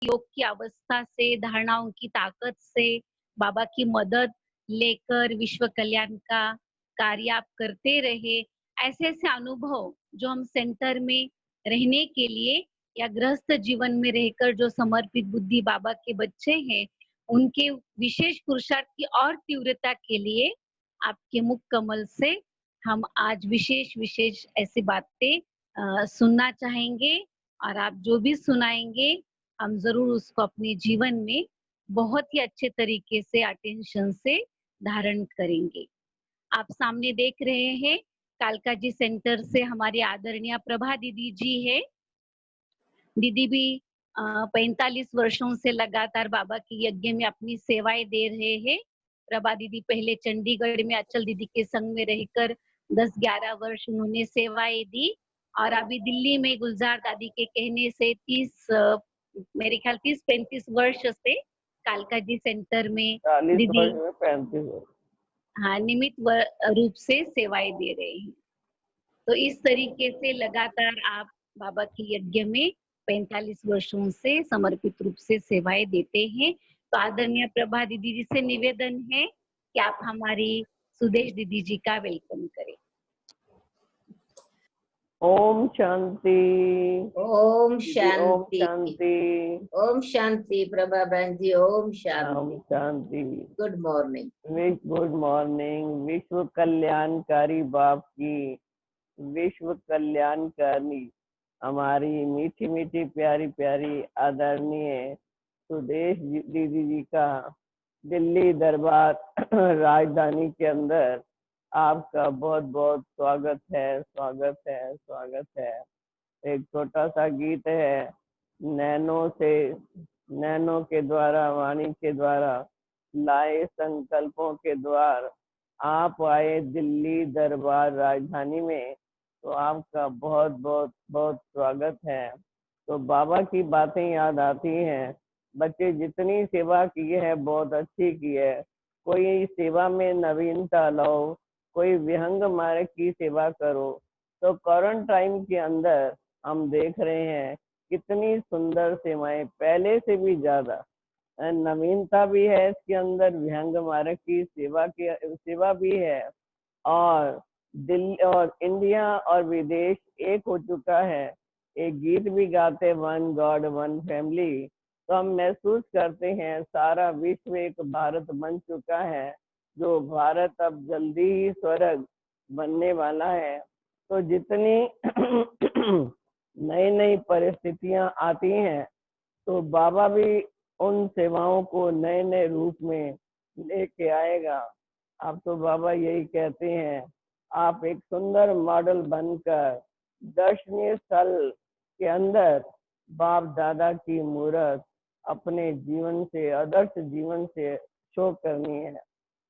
योग की अवस्था से, धारणाओं की ताकत से, बाबा की मदद लेकर विश्व कल्याण का कार्य आप करते रहे। ऐसे-ऐसे अनुभव जो हम सेंटर में रहने के लिए या गृहस्थ जीवन में रहकर जो समर्पित बुद्धि बाबा के बच्चे हैं, उनके विशेष पुरुषार्थ की और तीव्रता के लिए आपके मुख कमल से हम आज विशेष-विशेष ऐसी बातें सुनना चाहेंगे और आप जो भी सुनाएँगे, हम ज़रूर उसको अपने जीवन में बहुत ही अच्छे तरीके से अटेंशन से धारण करेंगे। आप सामने देख रहे हैं कालका जी सेंटर से हमारी आदरणीय प्रभा दीदी जी है। दीदी भी 45 वर्षों से लगातार बाबा के यज्ञ में अपनी सेवाएँ दे रहे हैं। प्रभा दीदी पहले चंडीगढ़ में अचल दीदी के संग में रहकर 10-11 वर्ष उन्होंने सेवाएँ दी और अभी दिल्ली में गुलजार दादी के कहने से 30 मेरे ख्याल 30-35 वर्ष से कालका जी सेंटर में 40 दीदी वर्ष में 35 वर्ष। हाँ, नियमित रूप से सेवाएँ दे रहे हैं। तो इस तरीके से लगातार आप बाबा के यज्ञ में 45 वर्षों से समर्पित रूप से सेवाएँ देते हैं। तो आदरणीय प्रभा दीदी जी से निवेदन है कि आप हमारी सुदेश दीदी जी का वेलकम करें। ओम शांति। ओम दीदी, ओम शांति। शांति। ओम शांति प्रभा बहन जी। ओम ओम शांति। शांति। Good morning. Good morning. विश्व कल्याणकारी बाप की, विश्व कल्याणकारी हमारी मीठी मीठी प्यारी प्यारी आदरणीय सुदेश दीदी जी का दिल्ली दरबार राजधानी के अंदर आपका बहुत बहुत स्वागत है, स्वागत है, स्वागत है। एक छोटा सा गीत है नैनो के द्वारा, वाणी के द्वारा लाए संकल्पों के द्वार, आप आए दिल्ली दरबार राजधानी में, तो आपका बहुत बहुत बहुत स्वागत है। तो बाबा की बातें याद आती हैं। बच्चे जितनी सेवा की है बहुत अच्छी की है। कोई सेवा में नवीनता लाओ, कोई विहंग मार्ग की सेवा करो। तो क्वारंटाइन के अंदर हम देख रहे हैं कितनी सुंदर सेवाएं, पहले से भी ज्यादा नवीनता भी है इसके अंदर, विहंग मार्ग की सेवा भी है। और दिल्ली और इंडिया और विदेश एक हो चुका है। एक गीत भी गाते, वन गॉड वन फैमिली। तो हम महसूस करते हैं सारा विश्व एक भारत बन चुका है, जो भारत अब जल्दी ही स्वर्ग बनने वाला है। तो जितनी नई नई परिस्थितियां आती हैं, तो बाबा भी उन सेवाओं को नए नए रूप में लेके आएगा। अब तो बाबा यही कहते हैं, आप एक सुंदर मॉडल बनकर दर्शनीय स्थल के अंदर बाप दादा की मूर्त अपने जीवन से, आदर्श जीवन से शो करनी है।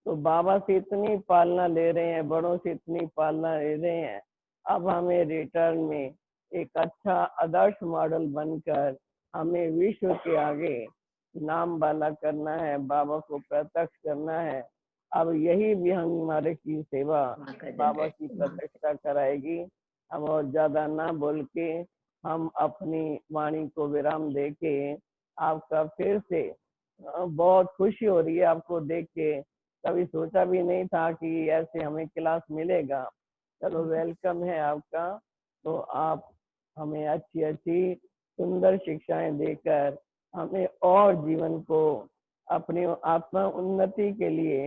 तो बाबा से इतनी पालना ले रहे हैं, बड़ों से इतनी पालना ले रहे हैं। अब हमें रिटर्न में एक अच्छा आदर्श मॉडल बनकर हमें विश्व के आगे नाम वाला करना है, बाबा को प्रत्यक्ष करना है। अब यही भी हमारे की सेवा बाबा की प्रतिष्ठा कराएगी। हम और ज्यादा ना बोल के हम अपनी वाणी को विराम दे के आपका फिर से बहुत खुशी हो रही है आपको देख के। कभी सोचा भी नहीं था कि ऐसे हमें क्लास मिलेगा। चलो वेलकम है आपका। तो आप हमें अच्छी अच्छी सुंदर शिक्षाएं देकर हमें और जीवन को अपनी आत्मा उन्नति के लिए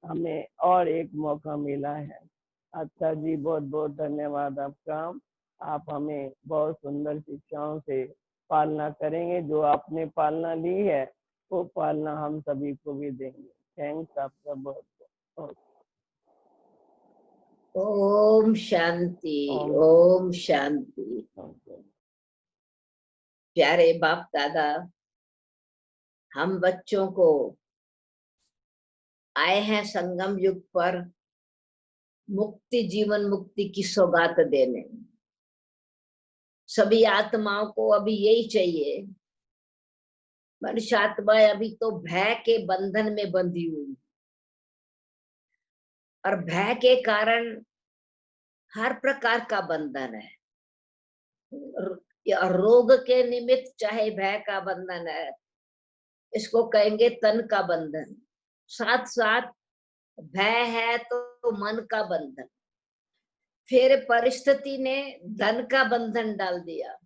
हमें और एक मौका मिला है। अच्छा जी, बहुत बहुत धन्यवाद आपका। आप हमें बहुत सुंदर शिक्षाओं से पालना करेंगे। जो आपने पालना ली है वो पालना हम सभी को भी देंगे। थैंक्स आपका बहुत बहुत। ओम शांति। ओम शांति। प्यारे बाप दादा, हम बच्चों को आए हैं संगम युग पर मुक्ति, जीवन मुक्ति की सौगात देने। सभी आत्माओं को अभी यही चाहिए। मनुष्य आत्माएं अभी तो भय के बंधन में बंधी हुई, और भय के कारण हर प्रकार का बंधन है। या रोग के निमित्त चाहे भय का बंधन है, इसको कहेंगे तन का बंधन। साथ साथ भय है तो मन का बंधन। फिर परिस्थिति ने धन का बंधन डाल दिया।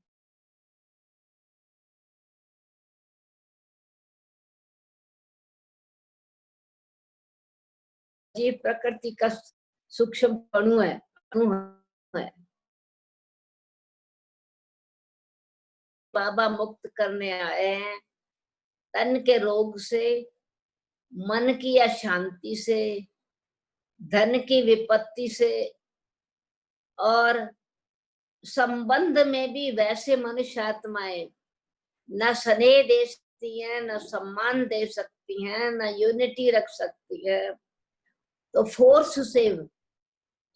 ये प्रकृति का सूक्ष्म अणु है, बाबा मुक्त करने आए हैं तन के रोग से, मन की अशांति से, धन की विपत्ति से, और संबंध में भी वैसे मनुष्य आत्माएं न स्नेह दे सकती हैं, न सम्मान दे सकती हैं, न यूनिटी रख सकती है। तो फोर्स से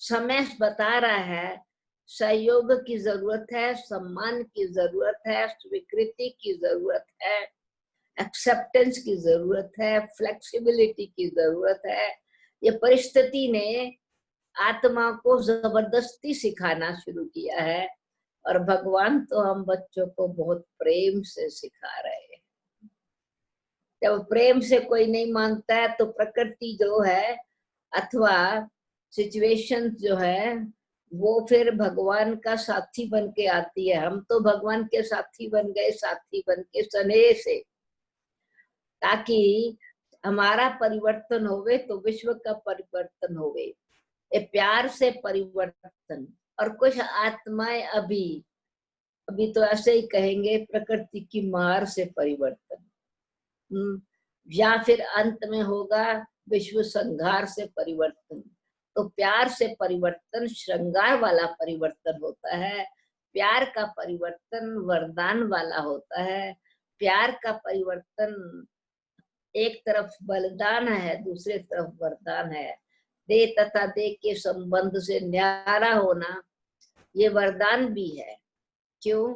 समय बता रहा है सहयोग की जरूरत है, सम्मान की जरूरत है, स्वीकृति की जरूरत है, एक्सेप्टेंस की जरूरत है, फ्लेक्सिबिलिटी की जरूरत है। ये परिस्थिति ने आत्मा को जबरदस्ती सिखाना शुरू किया है, और भगवान तो हम बच्चों को बहुत प्रेम से सिखा रहे हैं। जब प्रेम से कोई नहीं मानता है तो प्रकृति जो है अथवा सिचुएशन जो है वो फिर भगवान का साथी बन के आती है। हम तो भगवान के साथी बन गए, साथी बन के स्नेह से, ताकि हमारा परिवर्तन होवे तो विश्व का परिवर्तन होवे। ये प्यार से परिवर्तन। और कुछ आत्माएं अभी तो ऐसे ही कहेंगे प्रकृति की मार से परिवर्तन, या फिर अंत में होगा विश्व संहार से परिवर्तन। तो प्यार से परिवर्तन श्रृंगार वाला परिवर्तन होता है। प्यार का परिवर्तन वरदान वाला होता है। प्यार का परिवर्तन एक तरफ बलिदान है, दूसरे तरफ वरदान है। दे तथा दे के संबंध से न्यारा होना ये वरदान भी है। क्यों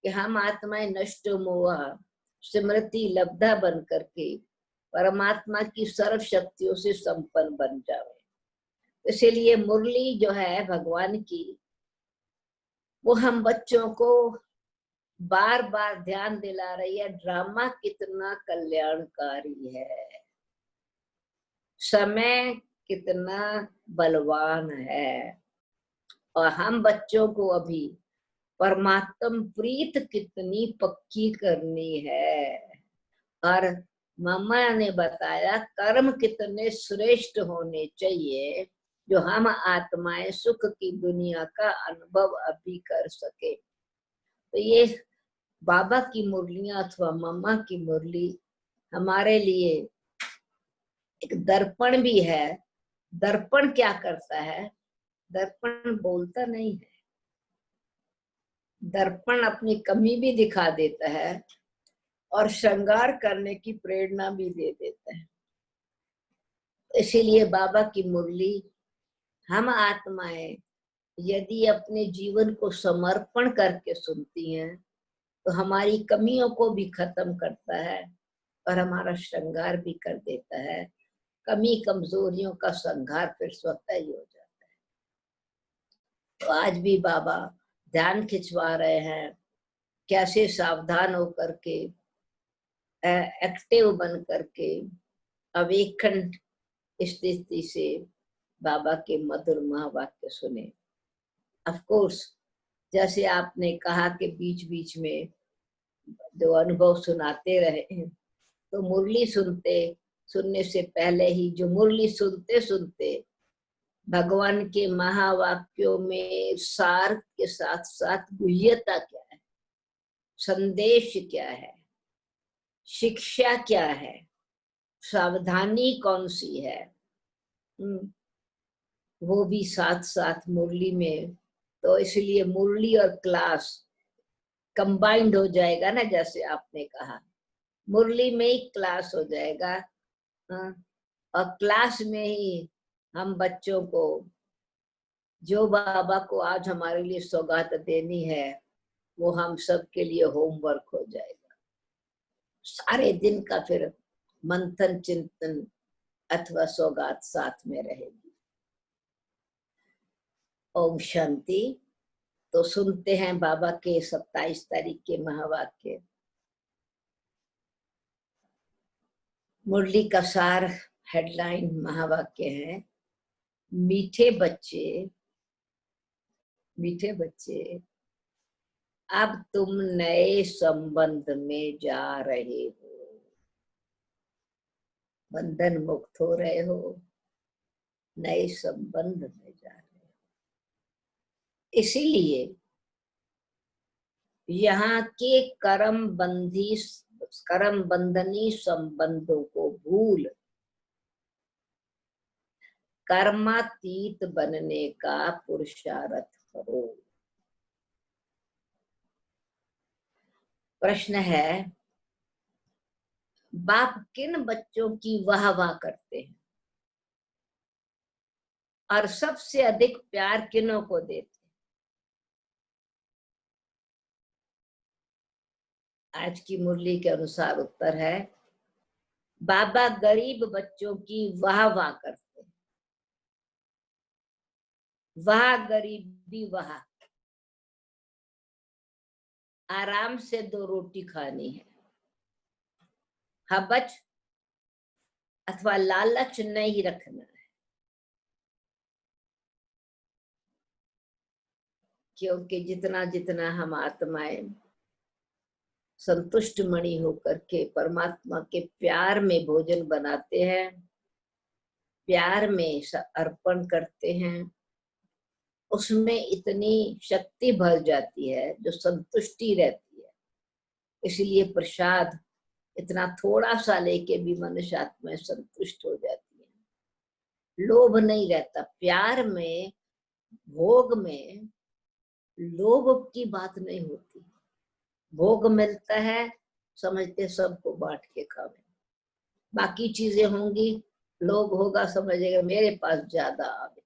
कि हम आत्माएं नष्ट मोह स्मृति लब्धा बन करके परमात्मा की सर्व शक्तियों से संपन्न बन जावे। इसीलिए मुरली जो है भगवान की, वो हम बच्चों को बार बार ध्यान दिला रही है, ड्रामा कितना कल्याणकारी है, समय कितना बलवान है, और हम बच्चों को अभी परमात्म प्रीत कितनी पक्की करनी है। और मम्मा ने बताया कर्म कितने श्रेष्ठ होने चाहिए जो हम आत्माएं सुख की दुनिया का अनुभव अभी कर सके। तो ये बाबा की मुरलियां अथवा मम्मा की मुरली हमारे लिए एक दर्पण भी है। दर्पण क्या करता है? दर्पण बोलता नहीं है, दर्पण अपनी कमी भी दिखा देता है और श्रृंगार करने की प्रेरणा भी दे देता है। इसीलिए बाबा की मुरली हम आत्माएं यदि अपने जीवन को समर्पण करके सुनती हैं तो हमारी कमियों को भी खत्म करता है और हमारा श्रृंगार भी कर देता है। कमी कमजोरियों का संहार फिर स्वतः ही हो जाता है। तो आज भी बाबा ध्यान खिंचवा रहे हैं कैसे सावधान होकर के, एक्टिव बन करके, अवेकन स्थिति से बाबा के मधुर महावाक्य सुने। ऑफ कोर्स जैसे आपने कहा कि बीच बीच में जो अनुभव सुनाते रहे, तो मुरली सुनने से पहले ही जो मुरली सुनते सुनते भगवान के महावाक्यों में सार के साथ साथ गुह्यता क्या है, संदेश क्या है, शिक्षा क्या है, सावधानी कौन सी है, वो भी साथ साथ मुरली में। तो इसलिए मुरली और क्लास कंबाइंड हो जाएगा ना, जैसे आपने कहा मुरली में ही क्लास हो जाएगा। और क्लास में ही हम बच्चों को जो बाबा को आज हमारे लिए सौगात देनी है वो हम सब के लिए होमवर्क हो जाएगा। सारे दिन का फिर मंथन चिंतन अथवा सौगात साथ में रहेगी। ओम शांति। तो सुनते हैं बाबा के 27 तारीख के महावाक्य। मुरली का सार हेडलाइन महावाक्य है, मीठे बच्चे, मीठे बच्चे, अब तुम नए संबंध में जा रहे हो, बंधन मुक्त हो रहे हो, नए संबंध में जा रहे हो। इसीलिए यहाँ के कर्म बंधनी संबंधों को भूल कर्मातीत बनने का पुरुषार्थ करो। प्रश्न है, बाप किन बच्चों की वाह वाह करते हैं और सबसे अधिक प्यार किनों को देते हैं? आज की मुरली के अनुसार उत्तर है, बाबा गरीब बच्चों की वाह वाह करते हैं। वाह गरीबी वाह, आराम से 2 रोटी खानी है, हबच अथवा लालच नहीं रखना है, क्योंकि जितना जितना हम आत्माएं संतुष्ट मणि होकर के परमात्मा के प्यार में भोजन बनाते हैं, प्यार में अर्पण करते हैं, उसमें इतनी शक्ति भर जाती है जो संतुष्टि रहती है। इसलिए प्रसाद इतना थोड़ा सा लेके भी मनुष्य आत्मा संतुष्ट हो जाती है। लोभ नहीं रहता प्यार में, भोग में लोभ की बात नहीं होती। भोग मिलता है, समझते सबको बांट के खावे, बाकी चीजें होंगी, लोभ होगा समझेगा मेरे पास ज्यादा आवे,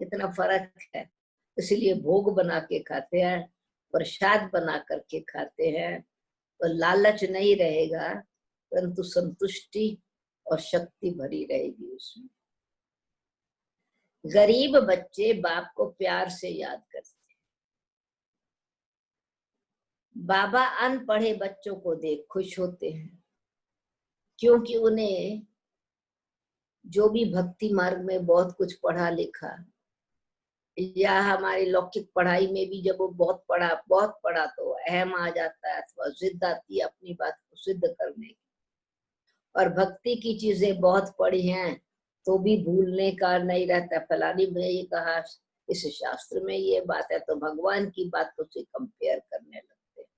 इतना फर्क है। इसलिए भोग बना के खाते हैं, प्रसाद बना करके खाते हैं, तो लालच नहीं रहेगा, परंतु संतुष्टि और शक्ति भरी रहेगी उसमें। गरीब बच्चे बाप को प्यार से याद करते हैं। बाबा अनपढ़े बच्चों को देख खुश होते हैं, क्योंकि उन्हें जो भी भक्ति मार्ग में बहुत कुछ पढ़ा लिखा, या हमारी लौकिक पढ़ाई में भी जब वो बहुत पढ़ा तो अहम आ जाता है अथवा जिद आती है अपनी बात को सिद्ध करने की। और भक्ति की चीजें बहुत पढ़ी हैं तो भी भूलने का नहीं रहता, फलानी में ये कहा, इस शास्त्र में ये बात है, तो भगवान की बातों से कंपेयर करने लगते हैं।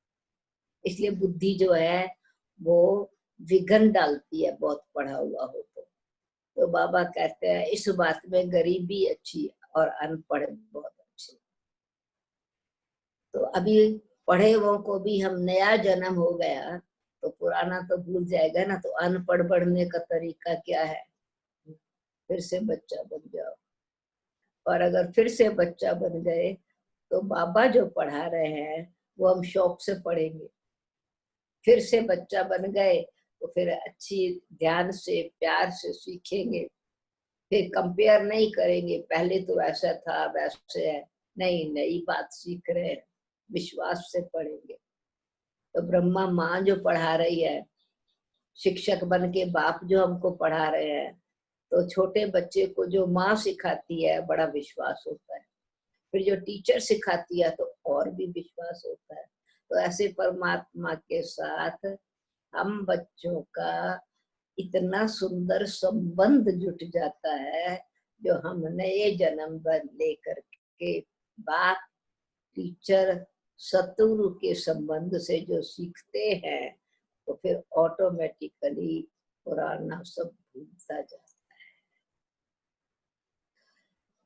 इसलिए बुद्धि जो है वो विघन डालती है बहुत पढ़ा हुआ हो तो बाबा कहते हैं इस बात में गरीबी अच्छी और अनपढ़ बहुत अच्छे। तो अभी पढ़े हुओं को भी हम नया जन्म हो गया तो पुराना तो भूल जाएगा ना, तो अनपढ़ बढ़ने का तरीका क्या है? फिर से बच्चा बन जाओ। और अगर फिर से बच्चा बन गए तो बाबा जो पढ़ा रहे हैं वो हम शौक से पढ़ेंगे। फिर से बच्चा बन गए तो फिर अच्छी ध्यान से प्यार से सीखेंगे, फिर कंपेयर नहीं करेंगे, पहले तो ऐसा था वैसे है, नहीं, नई बात सीख रहे हैं, विश्वास से पढ़ेंगे। तो ब्रह्मा माँ जो पढ़ा रही है, शिक्षक बन के बाप जो हमको पढ़ा रहे हैं, तो छोटे बच्चे को जो माँ सिखाती है बड़ा विश्वास होता है, फिर जो टीचर सिखाती है तो और भी विश्वास होता है। तो ऐसे परमात्मा के साथ हम बच्चों का इतना सुंदर संबंध जुट जाता है, जो हम नए जन्म लेकर के बाप टीचर शत्रु के संबंध से जो सीखते हैं तो फिर ऑटोमेटिकली पुराना सब भूलता जाता है।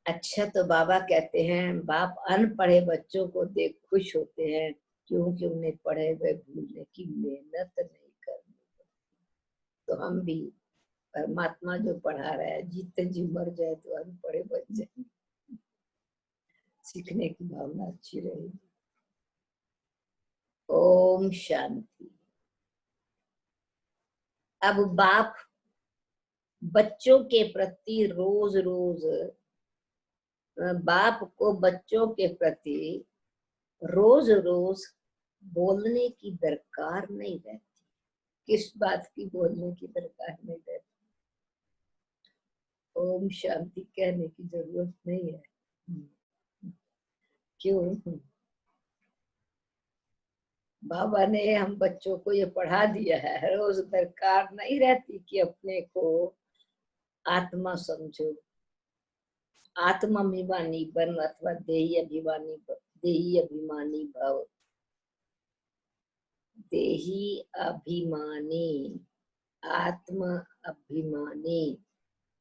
अच्छा, तो बाबा कहते हैं बाप अनपढ़े बच्चों को देख खुश होते हैं, क्योंकि उन्हें पढ़े हुए भूलने की मेहनत नहीं करनी। तो हम भी परमात्मा जो पढ़ा रहा है, जीते जी मर जाए तो अनपढ़े बन जाए, सीखने की भावना अच्छी रहेगी। ओम शांति। अब बाप बच्चों के प्रति रोज रोज बाप को बच्चों के प्रति रोज रोज बोलने की दरकार नहीं रहती। किस बात की बोलने की दरकार नहीं रहती? ओम शांति कहने की जरूरत नहीं है। क्यों? बाबा ने हम बच्चों को ये पढ़ा दिया है, रोज दरकार नहीं रहती कि अपने को आत्मा समझो, आत्माभिमानी बन अथवा देही अभिमानी भव। देही अभिमानी, आत्मा अभिमानी,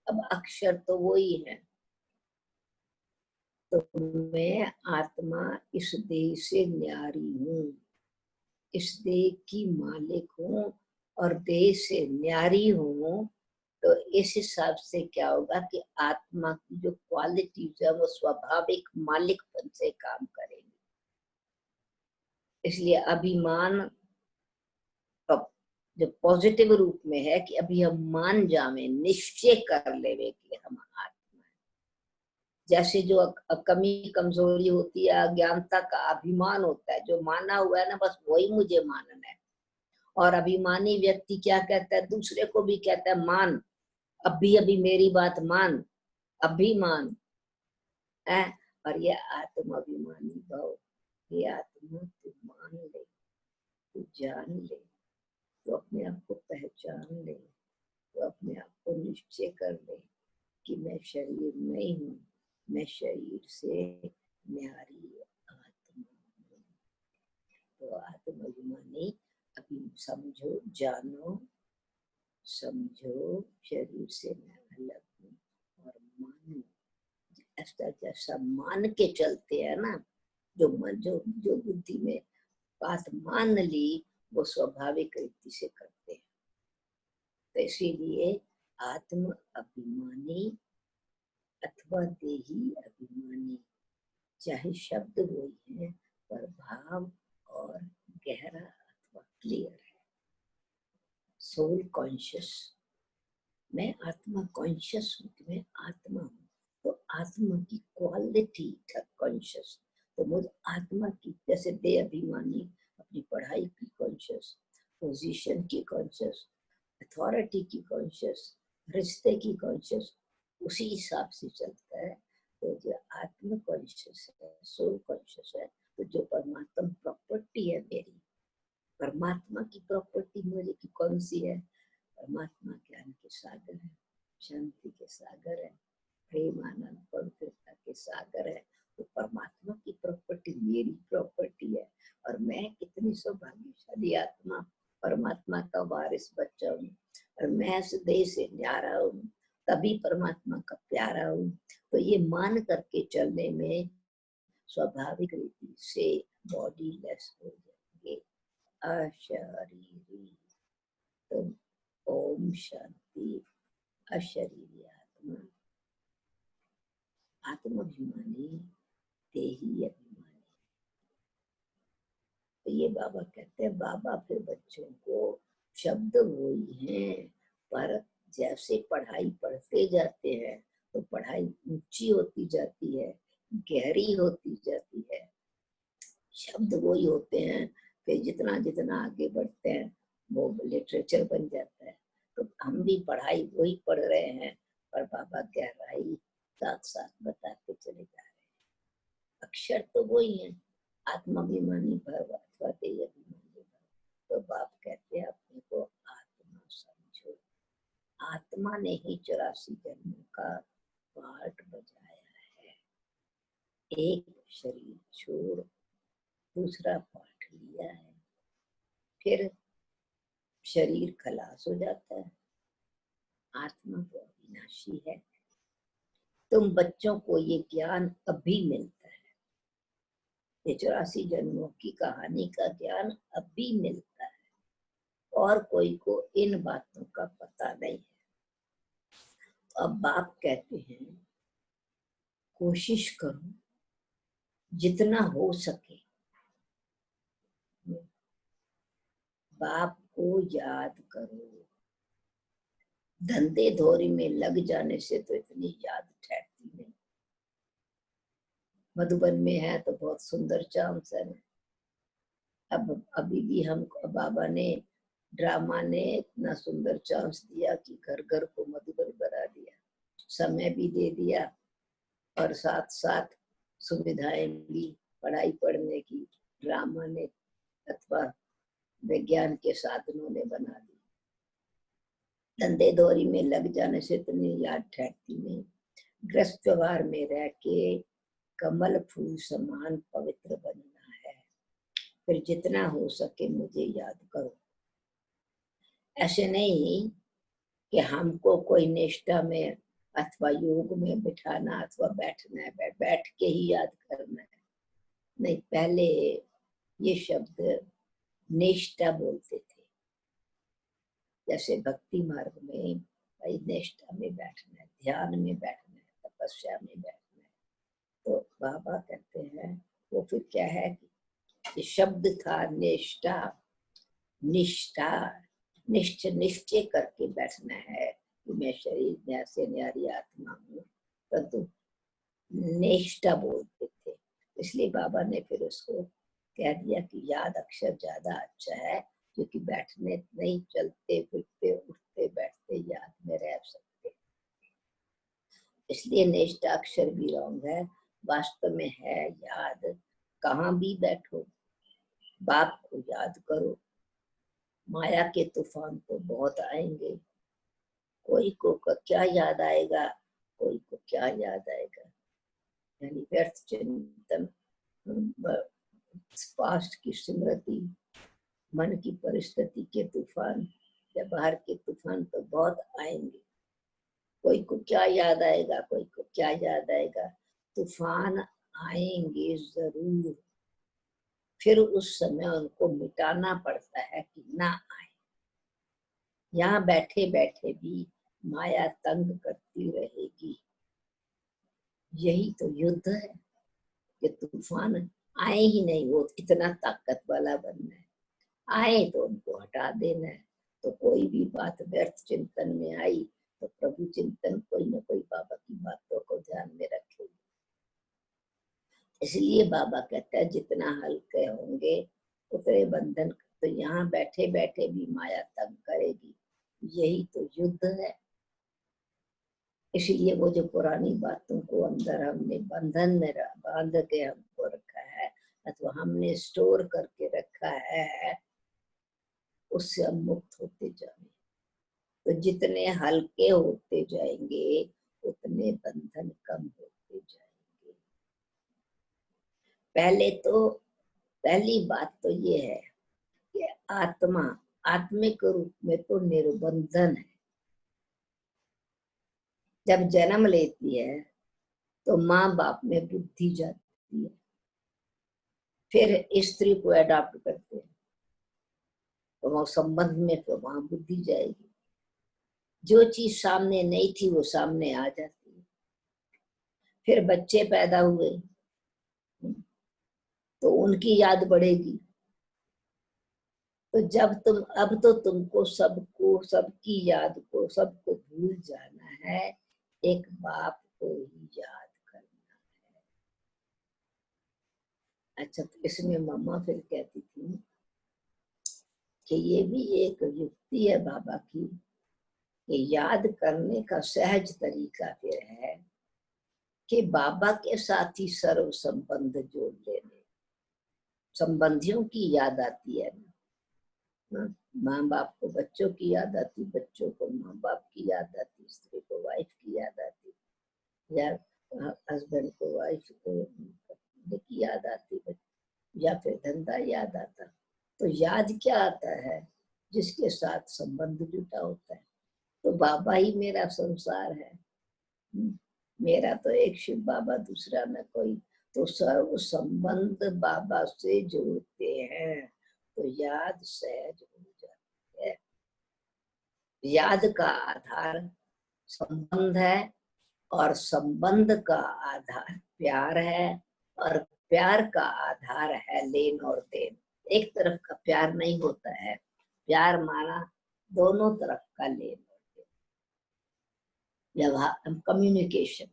अब अक्षर तो वही है। तो मैं आत्मा इस देह से न्यारी हूँ, इस देह की मालिक हूँ और देह से न्यारी हूँ। तो इस हिसाब से क्या होगा कि आत्मा की जो क्वालिटीज है वो स्वाभाविक मालिकपन से काम करेंगे। इसलिए अभिमान जो पॉजिटिव रूप में है कि अभी हम मान जावे, निश्चय कर लेवे कि हम आत्मा है। जैसे जो कमी कमजोरी होती है, अज्ञानता का अभिमान होता है, जो माना हुआ है ना बस वही मुझे मानना है। और अभिमानी व्यक्ति क्या कहता है? दूसरे को भी कहता है मान, अभी मेरी बात मान, अभिमान है। और ये आत्मा अभिमानी भाव, ये आत्मा तू मान ले, तू जान ले, तो अपने आप को पहचान ले, तो अपने आप को निश्चय कर ले कि मैं शरीर नहीं हूँ, मैं शरीर से न्यारी आत्मा हूँ। तो आत्माभिमानी अभी समझो, जानो, समझो शरीर से मैं अलग हूँ और मानो। ऐसा जैसा मान के चलते हैं ना, जो बुद्धि में बात मान ली वो स्वाभाविक रीति से करते हैं। तो इसीलिए आत्म अभिमानी अथवा देही अभिमानी, चाहे शब्द वही है पर भाव और गहरा अथवा क्लियर है। सोल कॉन्शियस, मैं आत्मा कॉन्शियस हूँ कि मैं आत्मा हूँ। तो आत्मा की क्वालिटी था कॉन्शियस। तो मुझे आत्मा की, जैसे देह अभिमानी अपनी पढ़ाई की कॉन्शियस, पोजीशन की कॉन्शियस, अथॉरिटी की कॉन्शियस, रिश्ते की कॉन्शियस, उसी हिसाब से चलता है। तो जो आत्म कॉन्शियस है, सोल कॉन्शियस है, तो जो परमात्मा प्रॉपर्टी है मेरी, परमात्मा की प्रॉपर्टी मेरी की कौन सी है? परमात्मा ज्ञान के सागर है, शांति के सागर है, प्रेम आनंद पवित्रता के सागर है। तो परमात्मा की प्रॉपर्टी मेरी प्रॉपर्टी है। और मैं कितनी सौभाग्यशाली आत्मा, परमात्मा का वारिस बच्चा हूँ, और मैं इस देह से न्यारा हूँ, तभी परमात्मा का प्यारा हूँ। तो ये मान करके चलने में स्वाभाविक रीति से बॉडी लेस हो जाएंगे, अशरीरी। तो ओम शांति। अशरीरी आत्मा, आत्माभिमानी, देही अभिमानी। तो ये बाबा कहते हैं, बाबा फिर बच्चों को शब्द वही हैं, पर जैसे पढ़ाई पढ़ते जाते हैं तो पढ़ाई ऊंची होती जाती है, गहरी होती जाती है, शब्द वही होते हैं। फिर जितना जितना आगे बढ़ते हैं वो लिटरेचर बन जाता है। तो हम भी पढ़ाई वही पढ़ रहे हैं, पर बाबा गहराई साथ साथ बताते चले जा रहे हैं। अक्षर तो वही है, आत्माभिमानी भव अथवा देह अभिमानी भव। तो बाप कहते हैं अपने को आत्मा समझो। आत्मा ने ही 84 जन्मों का पार्ट बजाया है। एक शरीर छोड़ दूसरा पार्ट लिया है, फिर शरीर खलास हो जाता है। आत्मा तो अविनाशी है। तुम बच्चों को ये ज्ञान अभी मिलता है, ये 84 जन्मों की कहानी का ज्ञान अभी मिलता है, और कोई को इन बातों का पता नहीं है। अब बाप कहते हैं कोशिश करो जितना हो सके बाप को याद करो। धंधे धोरी में लग जाने से तो इतनी याद ठहरती नहीं। मधुबन में है तो बहुत सुंदर चांस है। अब अभी भी हमको बाबा ने ड्रामा ने इतना सुंदर चांस दिया कि घर घर को मधुबन बना दिया, समय भी दे दिया और साथ साथ सुविधाएं भी पढ़ाई पढ़ने की ड्रामा ने अथवा विज्ञान के साधनों ने बना दी। धंधे दौरी में लग जाने से इतनी याद ठहरती नहीं। गृहस्थ व्यवहार में रह के कमल फूल समान पवित्र बनना है, फिर जितना हो सके मुझे याद करो। ऐसे नहीं कि हमको कोई निष्ठा में अथवा योग में बिठाना अथवा बैठना है, बैठ के ही याद करना है। नहीं, पहले ये शब्द निष्ठा बोलते थे, जैसे भक्ति मार्ग में भाई निष्ठा में बैठना है, ध्यान में बैठना है, तपस्या में बैठना है। तो बाबा कहते हैं वो फिर क्या है कि शब्द था निष्ठा, निष्ठा निश्चय करके बैठना है कि मैं शरीर में ऐसे न्यारी आत्मा हूँ, परंतु निष्ठा बोलते थे। इसलिए बाबा ने फिर उसको कह दिया कि याद अक्षर ज्यादा अच्छा है, क्योंकि बैठने नहीं, चलते फिरते उठते बैठते याद में रह सकते। इसलिए निष्ठा अक्षर भी रॉन्ग है, वास्तव में है याद। कहाँ भी बैठो बाप को याद करो। माया के तूफान तो बहुत आएंगे, कोई को क्या याद आएगा, कोई को क्या याद आएगा। यानी व्यर्थ चिंतन, पास्ट की स्मृति, मन की परिस्थिति के तूफान या बाहर के तूफान तो बहुत आएंगे। कोई को क्या याद आएगा, कोई को क्या याद आएगा। तूफान आएंगे जरूर, फिर उस समय उनको मिटाना पड़ता है कि ना आए। यहाँ बैठे बैठे भी माया तंग करती रहेगी। यही तो युद्ध है कि तूफान आए ही नहीं, वो इतना ताकत वाला बनना है। आए तो उनको हटा देना है। तो कोई भी बात व्यर्थ चिंतन में आई तो प्रभु चिंतन कोई ना कोई बाबा की बातों को ध्यान में रखेगी। इसलिए बाबा कहता है जितना हल्के होंगे उतने बंधन। तो यहाँ बैठे बैठे भी माया तंग करेगी, यही तो युद्ध है। इसलिए वो जो पुरानी बातों को अंदर हमने बंधन में बांध के हमको रखा है अथवा हमने स्टोर करके रखा है, उससे हम मुक्त होते जाएंगे। तो जितने हल्के होते जाएंगे उतने बंधन कम होते जाएंगे। पहली बात तो ये है कि आत्मा आत्मिक रूप में तो निर्बंधन है। जब जन्म लेती है तो माँ बाप में बुद्धि जाती है, फिर स्त्री को अडॉप्ट करते हैं तो वहां संबंध में तो वहां बुद्धि जाएगी। जो चीज सामने नहीं थी वो सामने आ जाती है। फिर बच्चे पैदा हुए तो उनकी याद बढ़ेगी। तो जब अब तो तुमको सबको, सबकी याद को, सबको भूल जाना है, एक बाप को ही याद करना है। अच्छा, तो इसमें मम्मा फिर कहती थी कि ये भी एक युक्ति है बाबा की, कि याद करने का सहज तरीका फिर है कि बाबा के साथ ही सर्व संबंध जोड़ लेने। संबंधियों की याद आती है ना, माँ बाप को बच्चों की याद आती, बच्चों को माँ बाप की याद आती, स्त्री को वाइफ की याद आती, या हस्बैंड को वाइफ की याद आती, या फिर धंधा याद आता। तो याद क्या आता है? जिसके साथ संबंध जुटा होता है। तो बाबा ही मेरा संसार है। मेरा तो एक शिव बाबा, दूसरा न कोई। तो सर्व संबंध बाबा से जोड़ते हैं तो याद सहज हो जाती है। याद का आधार संबंध है और संबंध का आधार प्यार है और प्यार का आधार है लेन और देन। एक तरफ का प्यार नहीं होता है, प्यार माना दोनों तरफ का लेन और देन, व्यवहार, कम्युनिकेशन।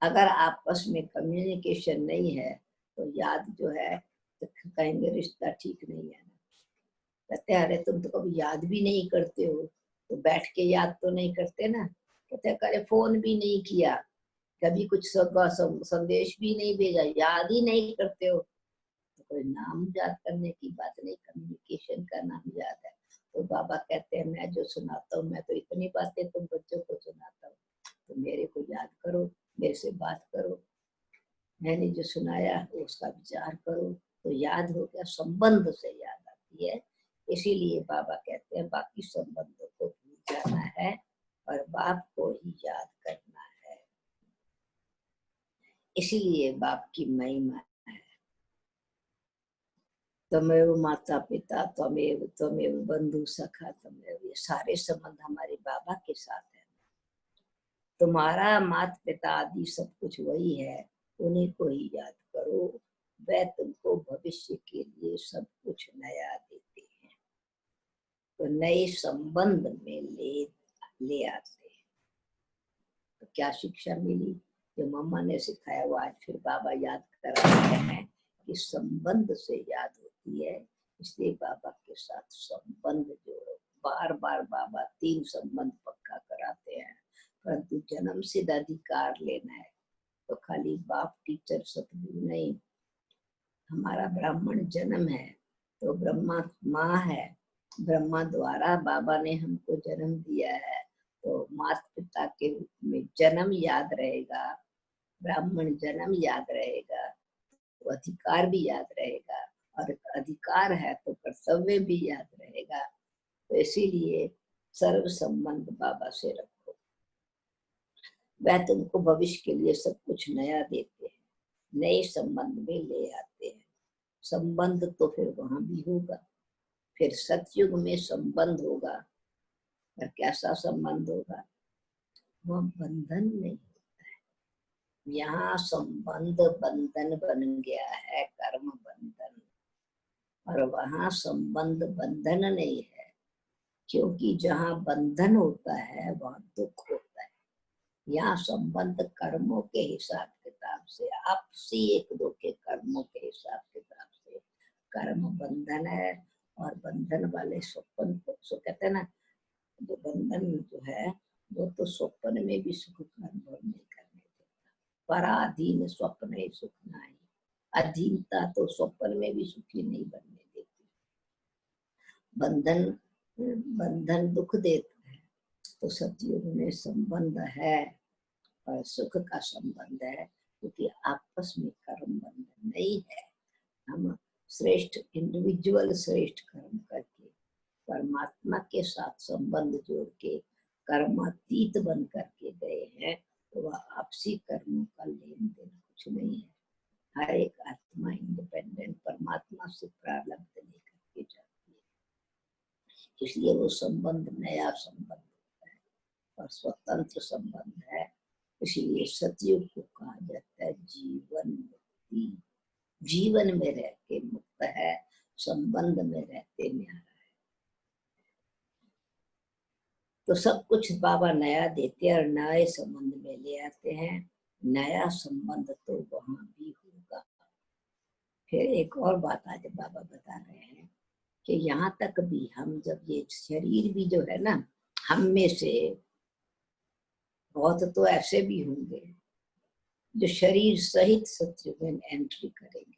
अगर आपस में कम्युनिकेशन नहीं है तो याद जो है तो कहेंगे रिश्ता ठीक नहीं है ना। कहते हैं अरे तुम तो कभी याद भी नहीं करते हो, तो बैठ के याद तो नहीं करते ना। कहते हैं अरे फोन भी नहीं किया, कभी कुछ संदेश भी नहीं भेजा, याद ही नहीं करते हो। तो कोई नाम याद करने की बात नहीं, कम्युनिकेशन का नाम याद है। तो बाबा कहते हैं मैं जो सुनाता हूँ, मैं तो इतनी बातें तुम बच्चों को सुनाता हूँ, तो मेरे को याद करो, मेरे से बात करो, मैंने जो सुनाया उसका विचार करो, तो याद हो गया। संबंध से याद आती है, इसीलिए बाबा कहते हैं बाकी संबंधों को भूल जाना है और बाप को ही याद करना है। इसीलिए बाप की महिमा है। त्वमेव माता पिता त्वमेव त्वमेव बंधु सखा त्वमेव, ये सारे संबंध हमारे बाबा के साथ है। तुम्हारा माता पिता आदि सब कुछ वही है, उन्हीं को ही याद करो, वह तुमको भविष्य के लिए सब कुछ नया देते हैं। तो नए संबंध में ले आते हैं। तो क्या शिक्षा मिली? जो मम्मा ने सिखाया वो आज फिर बाबा याद करा रहे हैं कि संबंध से याद होती है, इसलिए बाबा के साथ संबंध जोड़ो। बार बार बाबा 3 संबंध पक्का कराते हैं, परंतु जन्म सिद्ध अधिकार लेना है तो खाली बाप टीचर सतगुरु नहीं। हमारा ब्राह्मण जन्म है तो ब्रह्मा माँ है, ब्रह्मा द्वारा बाबा ने हमको जन्म दिया है, तो माता पिता के रूप में जन्म याद रहेगा, ब्राह्मण जन्म याद रहेगा, तो अधिकार भी याद रहेगा, और अधिकार है तो कर्तव्य भी याद रहेगा। तो इसीलिए सर्व संबंध बाबा से रखो, वह तुमको भविष्य के लिए सब कुछ नया देते हैं, नए संबंध में ले आते हैं। संबंध तो फिर वहां भी होगा, फिर सतयुग में संबंध होगा, पर कैसा संबंध होगा? वह बंधन नहीं होता है। यहाँ संबंध बंधन बन गया है, कर्म बंधन, और वहां संबंध बंधन नहीं है, क्योंकि जहाँ बंधन होता है वहां दुख होता है। यहाँ संबंध कर्मों के हिसाब किताब से, आपसी एक दो के कर्मों के हिसाब किताब से कर्म बंधन है, और बंधन वाले स्वप्न को, सो कहते हैं ना, जो बंधन जो है वो तो स्वप्न में भी सुख का अनुभव नहीं करने देता। पराधीन स्वप्न ही सुख नहीं, अधीनता तो स्वप्न में भी सुखी नहीं बनने देती। बंधन बंधन दुख देता है, तो सतयुग में संबंध है और सुख का संबंध है, क्योंकि आपस में कर्म बंधन नहीं है। हम श्रेष्ठ इंडिविजुअल श्रेष्ठ कर्म करके परमात्मा के साथ संबंध जोड़ के कर्मातीत बन करके गए हैं, तो वह आपसी कर्मों का लेन देन कुछ नहीं है। हर एक आत्मा इंडिपेंडेंट परमात्मा से प्रारब्ध लेकर के जाती है, इसलिए वो संबंध नया संबंध होता है और स्वतंत्र संबंध है। इसलिए सतयुग को कहा जाता है जीवन मुक्ति। जीवन में रह के मुक्त है, संबंध में रहते न्यारा है। तो सब कुछ बाबा नया देते हैं और नए संबंध में ले आते हैं। नया संबंध तो वहां भी होगा। फिर एक और बात आज बाबा बता रहे हैं कि यहाँ तक भी हम जब ये शरीर भी जो है ना, हम में से बहुत तो ऐसे भी होंगे जो शरीर सहित सतयुग में एंट्री करेंगे,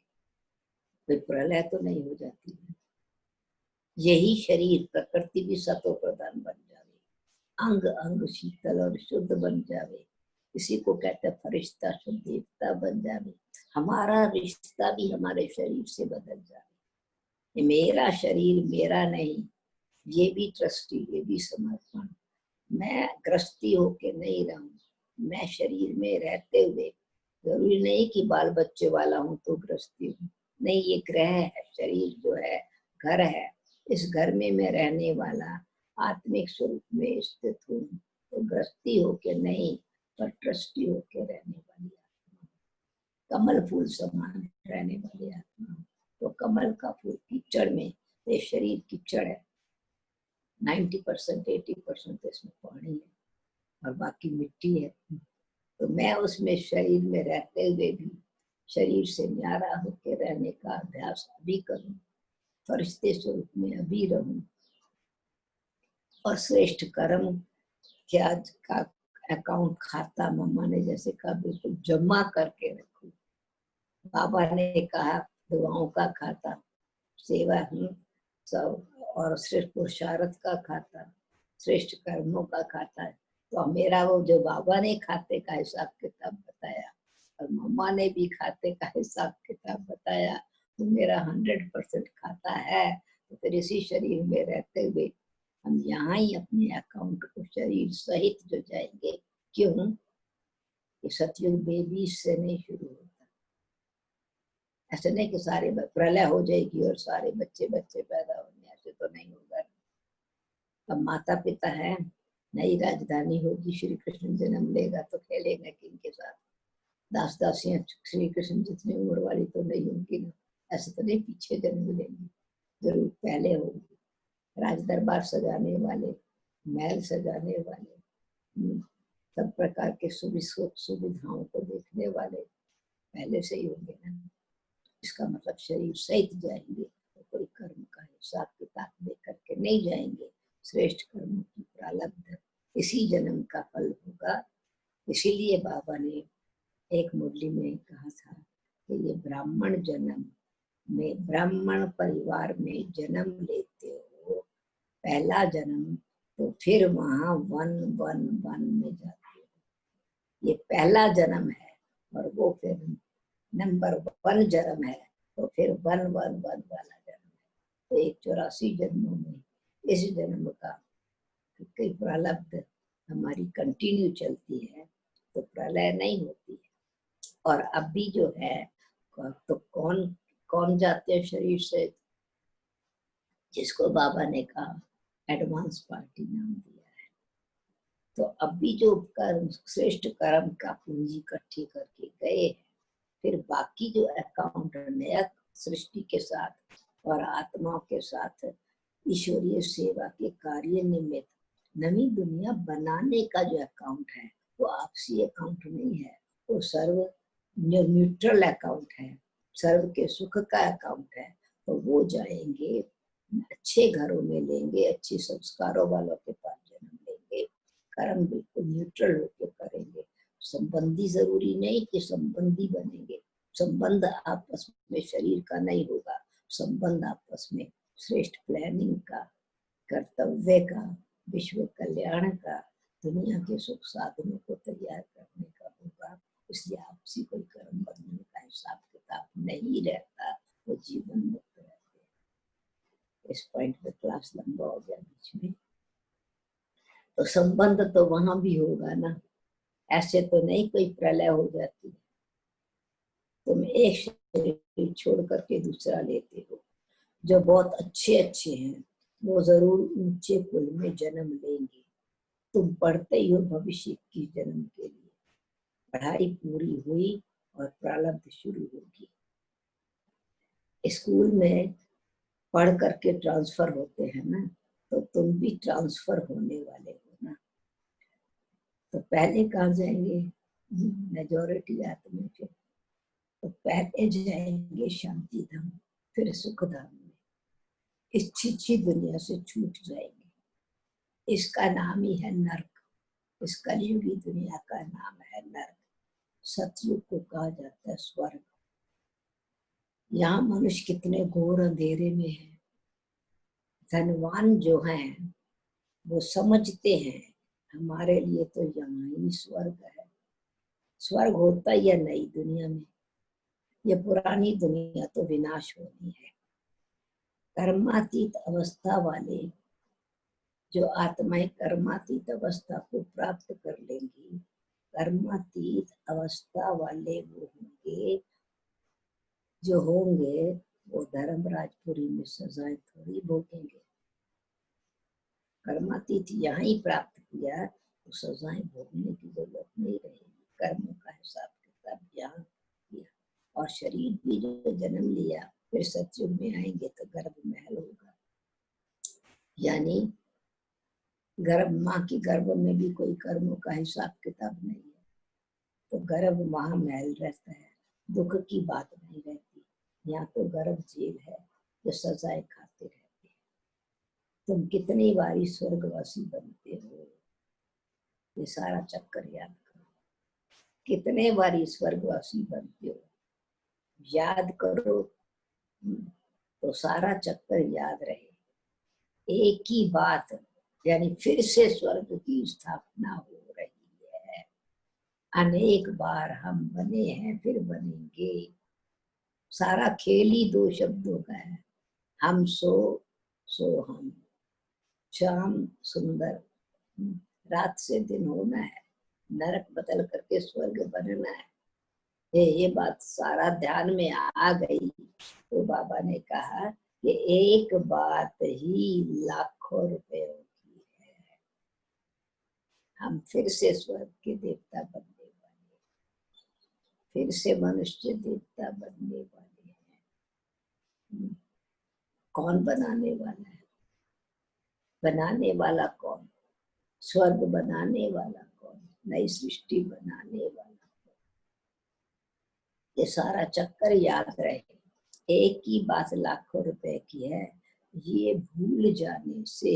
कोई प्रलय तो नहीं हो जाती है। यही शरीर प्रकृति भी सतो प्रधान बन जावे, अंग अंग शीतल और शुद्ध बन जावे, इसी को कहते हैं फरिश्ता शुद्ध देवता बन जावे। हमारा रिश्ता भी हमारे शरीर से बदल जाए। मेरा शरीर मेरा नहीं, ये भी ट्रस्टी, ये भी समर्पण। मैं गृहस्थी होके नहीं रहूं, मैं शरीर में रहते हुए, जरूरी नहीं कि बाल बच्चे वाला हूं तो गृहस्थी हूं, नहीं, ये ग्रह है, शरीर जो है घर है, इस घर में मैं रहने वाला आत्मिक स्वरूप में स्थित हूँ, तो गृहस्थी होके नहीं पर ट्रस्टी होके रहने वाली आत्मा, कमल फूल समान रहने वाली आत्मा। तो कमल का फूल कीचड़ में, ये शरीर कीचड़ है, 90% 80% इसमें पानी है और बाकी मिट्टी है। तो मैं उसमें शरीर में रहते हुए भी शरीर से न्यारा होकर रहने का अभ्यास अभी करूं, फरिश्ते स्वरूप में अभी रहूं और श्रेष्ठ कर्म क्या का अकाउंट खाता मम्मा ने जैसे कहा बिल्कुल जमा करके रखूं। बाबा ने कहा दुआओं का खाता, सेवा सब और श्रेष्ठ पुरुषार्थ का खाता, श्रेष्ठ कर्मों का खाता है। तो मेरा वो जो बाबा ने खाते का हिसाब किताब बताया और मम्मा ने भी खाते का हिसाब किताब बताया, तो मेरा 100% खाता है। तो फिर इसी शरीर में रहते हुए हम यहाँ ही अपने अकाउंट को शरीर सहित जो जाएंगे। क्यों? ये सतयुग बेबी से नहीं शुरू होता। ऐसे नहीं कि सारे प्रलय हो जाएगी और सारे बच्चे बच्चे पैदा होंगे, ऐसे तो नहीं होगा। अब माता पिता है, नई राजधानी होगी, श्री कृष्ण जन्म लेगा तो खेलेगा किन के साथ? दास दासियां श्री कृष्ण जितनी उम्र वाली तो नहीं होंगी ना, ऐसे तो नहीं पीछे जन्म लेंगी, जरूर पहले होगी। राज दरबार सजाने वाले, महल सजाने वाले, सब प्रकार के सुविधाओं को देखने वाले पहले से ही होंगे ना। इसका मतलब शरीर सहित जाएंगे तो कोई कर्म का हिसाब किताब दे करके नहीं जाएंगे। श्रेष्ठ कर्मों की प्रारब्ध इसी जन्म का फल होगा। इसीलिए बाबा ने एक मुरली में कहा था कि ये ब्राह्मण जन्म में, ब्राह्मण परिवार में जन्म लेते हो, पहला जन्म, तो फिर वहां वन वन वन में जाते हो। ये पहला जन्म है और वो फिर नंबर 1 जन्म है, तो फिर 111 वाला जन्म है। तो 84 जन्मों में इस जन्म का कई प्रारब्ध हमारी कंटिन्यू चलती है, तो प्रलय नहीं होती है। और अब भी जो है तो कौन कौन जाते हैं शरीर से? जिसको बाबा ने कहा एडवांस पार्टी नाम दिया है। तो अब भी जो कर्म, श्रेष्ठ कर्म का पूंजी इकट्ठी करके गए हैं, फिर बाकी जो अकाउंट नया सृष्टि के साथ और आत्माओं के साथ ईश्वरीय सेवा के कार्य निमित्त नई दुनिया बनाने का जो अकाउंट है, वो आपसी अकाउंट नहीं है, वो सर्व न्यूट्रल अकाउंट है, सर्व के सुख का अकाउंट है। तो वो जाएंगे, अच्छे घरों में लेंगे, अच्छे संस्कारों वालों के पास जन्म लेंगे, कर्म बिल्कुल न्यूट्रल होकर करेंगे। संबंधी जरूरी नहीं कि संबंधी बनेंगे, संबंध आपस में शरीर का नहीं होगा, संबंध आपस में श्रेष्ठ प्लानिंग का, कर्तव्य का, विश्व कल्याण का, दुनिया के सुख साधनों को तैयार करने का होगा। इसलिए आपसी कोई कर्म बंधन का हिसाब किताब नहीं रहता, वो जीवन मुक्त रहते हैं। इस पॉइंट पे क्लास लंबा हो गया बीच में। तो संबंध तो वहां भी होगा ना, ऐसे तो नहीं कोई प्रलय हो जाती है। तुम एक शरीर छोड़ करके दूसरा लेते हो। जो बहुत अच्छे अच्छे हैं वो जरूर ऊंचे कुल में जन्म लेंगे। तुम पढ़ते ही हो भविष्य की जन्म के लिए। पढ़ाई पूरी हुई और प्रारब्ध शुरू होगी। स्कूल में पढ़ करके ट्रांसफर होते हैं ना, तो तुम भी ट्रांसफर होने वाले हो ना। तो पहले कहाँ जाएंगे? मेजॉरिटी आत्मा के तो पहले जाएंगे शांति धाम, फिर सुख धाम में। इस छिछी दुनिया से छूट जाएंगे। इसका नाम ही है नर्क। इस कलयुगी दुनिया का नाम है नर्क। सतयुग को कहा जाता है स्वर्ग। यहाँ मनुष्य कितने घोर अंधेरे में है। धनवान जो हैं वो समझते हैं हमारे लिए तो यहाँ ही स्वर्ग है। स्वर्ग होता ही है नई दुनिया में, ये पुरानी दुनिया तो विनाश होनी है। कर्मातीत अवस्था वाले जो आत्माएं कर्मातीत अवस्था को प्राप्त कर लेंगी, कर्मातीत अवस्था वाले वो होंगे जो होंगे वो धर्मराजपुरी में सजाएं थोड़ी भोगेंगे। कर्मातीत यहाँ ही प्राप्त किया तो सजाएं भोगने की जरूरत नहीं रहेगी। कर्मों का हिसाब किताब यहाँ किया और शरीर भी जो जन्म लिया फिर सतयुग में आएंगे तो गर्भ महल होगा। यानी गर्भ, माँ की गर्भ में भी कोई कर्मों का हिसाब किताब नहीं है। तो गर्भ महामहल रहता है, दुख की बात नहीं रहती। यहाँ तो गर्भ जेल है जो सजाएं खाते रहते हैं। तुम कितनी बारी स्वर्गवासी बनते हो, ये सारा चक्कर याद करो। कितने बारी स्वर्गवासी बनते हो, याद करो तो सारा चक्कर याद रहे। एक ही बात, यानी फिर से स्वर्ग की स्थापना हो रही है। अनेक बार हम बने हैं, फिर बनेंगे। सारा खेल ही दो शब्दों का है, हम सो हम। शाम सुंदर, रात से दिन होना है, नरक बदल करके स्वर्ग बनना है। ये बात सारा ध्यान में आ गई तो बाबा ने कहा कि एक बात ही लाखों रुपयों की है। हम फिर से स्वर्ग के देवता बनने वाले, फिर से मनुष्य देवता बनने वाले हैं। कौन बनाने वाला है? बनाने वाला कौन? स्वर्ग बनाने वाला कौन? नई सृष्टि बनाने वाला कौन? ये सारा चक्कर याद रहे। एक ही बात लाखों रुपए की है, ये भूल जाने से,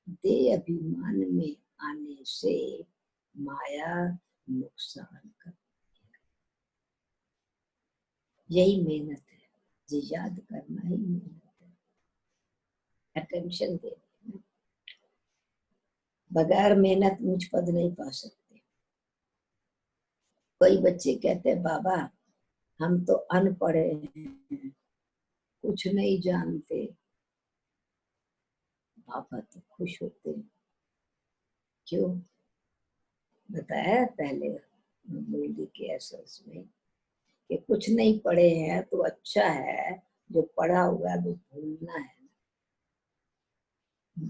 देह अभिमान में आने से माया नुकसान कर। यही मेहनत है, ये याद करना ही मेहनत है। अटेंशन देना, बगैर मेहनत ऊंच पद नहीं पा सकते। कई बच्चे कहते हैं बाबा हम तो अनपढ़ हैं, कुछ नहीं जानते। बाबा तो खुश होते हैं। क्यों? बताया पहले मूली के एसेंस में कि कुछ नहीं पढ़े हैं तो अच्छा है, जो पढ़ा हुआ है वो भूलना है,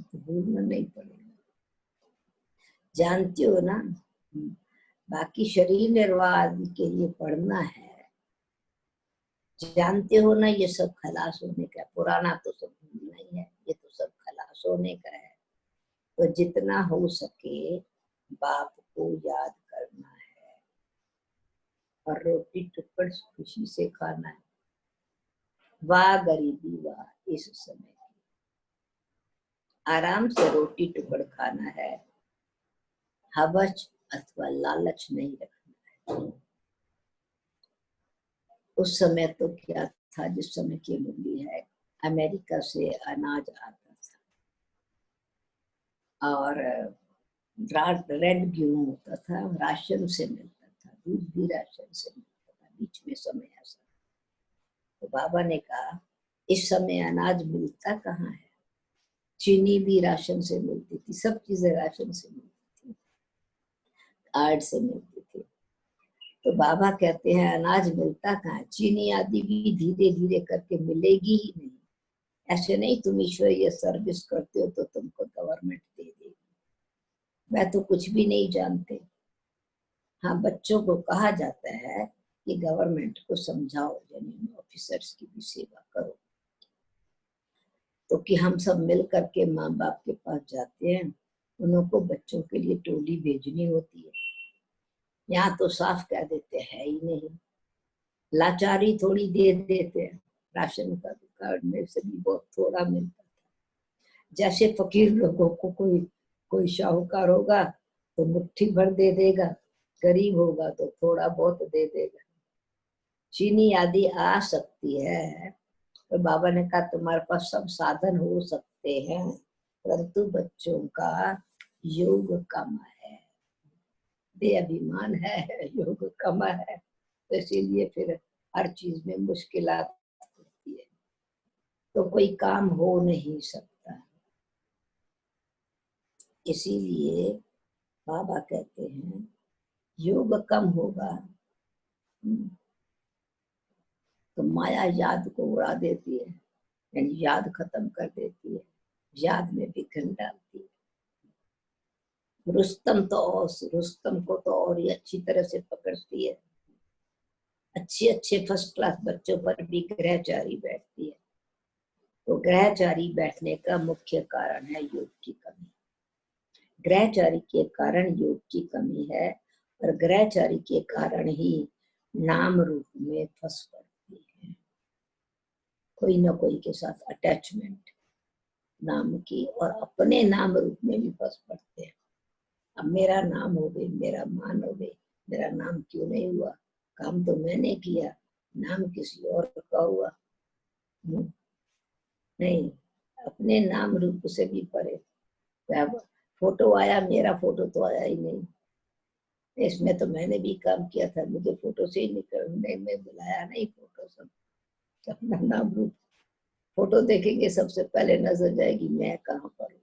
तो भूलना नहीं पड़ेगा। जानते हो ना, बाकी शरीर निर्वाह आदि के लिए पढ़ना है। जानते हो ना, ये सब खलास होने का, पुराना तो सब भूलना ही है, ये तो सब खलास होने का है। तो जितना हो सके बाप को याद करना है और रोटी टुकड़ खुशी से खाना है। वाह गरीबी वाह इस समय की, आराम से रोटी टुकड़ खाना है, हवस अथवा लालच नहीं रखना है। उस समय तो क्या था, जिस समय की मूली है, अमेरिका से अनाज आता था और रेड गेहूं होता था, राशन से मिलता था, दूध भी राशन से मिलता था। बीच में समय ऐसा, तो बाबा ने कहा इस समय अनाज मिलता कहाँ है। चीनी भी राशन से मिलती थी, सब चीजें राशन से मिलती थी, कार्ड से मिलती थी। तो बाबा कहते हैं अनाज मिलता कहाँ है, चीनी आदि भी धीरे धीरे करके मिलेगी ही नहीं। ऐसे नहीं तुम ईश्वरीय सर्विस करते हो तो तुमको गवर्नमेंट दे देगी। मैं तो कुछ भी नहीं जानते। हाँ, बच्चों को कहा जाता है कि गवर्नमेंट को समझाओ, यानी ऑफिसर्स की भी सेवा करो। तो कि हम सब मिल करके माँ बाप के पास जाते हैं, उनको बच्चों के लिए टोली भेजनी होती है। यहाँ तो साफ कह देते है ही नहीं, लाचारी थोड़ी दे देते हैं। राशन का कार्ड में से भी बहुत थोड़ा मिलता था। जैसे फकीर लोगों को कोई शाहूकार होगा तो मुट्ठी भर दे देगा, गरीब होगा तो थोड़ा बहुत दे देगा। चीनी आदि आ सकती है, तो बाबा ने कहा तुम्हारे पास सब साधन हो सकते हैं, परंतु बच्चों का योग कम है, अभिमान है, योग कम है, तो इसीलिए फिर हर चीज में मुश्किलात होती है, तो कोई काम हो नहीं सकता। इसीलिए बाबा कहते हैं योग कम होगा तो माया याद को उड़ा देती है, यानी याद खत्म कर देती है, याद में विघ्न डालती है। रुस्तम को तो और ही अच्छी तरह से पकड़ती है। अच्छे फर्स्ट क्लास बच्चों पर भी ग्रहचारी बैठती है। तो ग्रहचारी बैठने का मुख्य कारण है योग की कमी। ग्रहचारी के कारण योग की कमी है और ग्रहचारी के कारण ही नाम रूप में फंस पड़ती है, कोई ना कोई के साथ अटैचमेंट नाम की, और अपने नाम रूप में भी फंस पड़ते हैं। अब मेरा नाम हो गई, मेरा मान हो गई, मेरा नाम क्यों नहीं हुआ, काम तो मैंने किया, नाम किसी और का हुआ। नहीं, अपने नाम रूप से भी परे। अब फोटो आया, मेरा फोटो तो आया ही नहीं, इसमें तो मैंने भी काम किया था, मुझे फोटो से ही निकलने में बुलाया नहीं, फोटो सब अपना नाम रूप। फोटो देखेंगे सबसे पहले नजर जाएगी मैं कहाँ पर हूँ,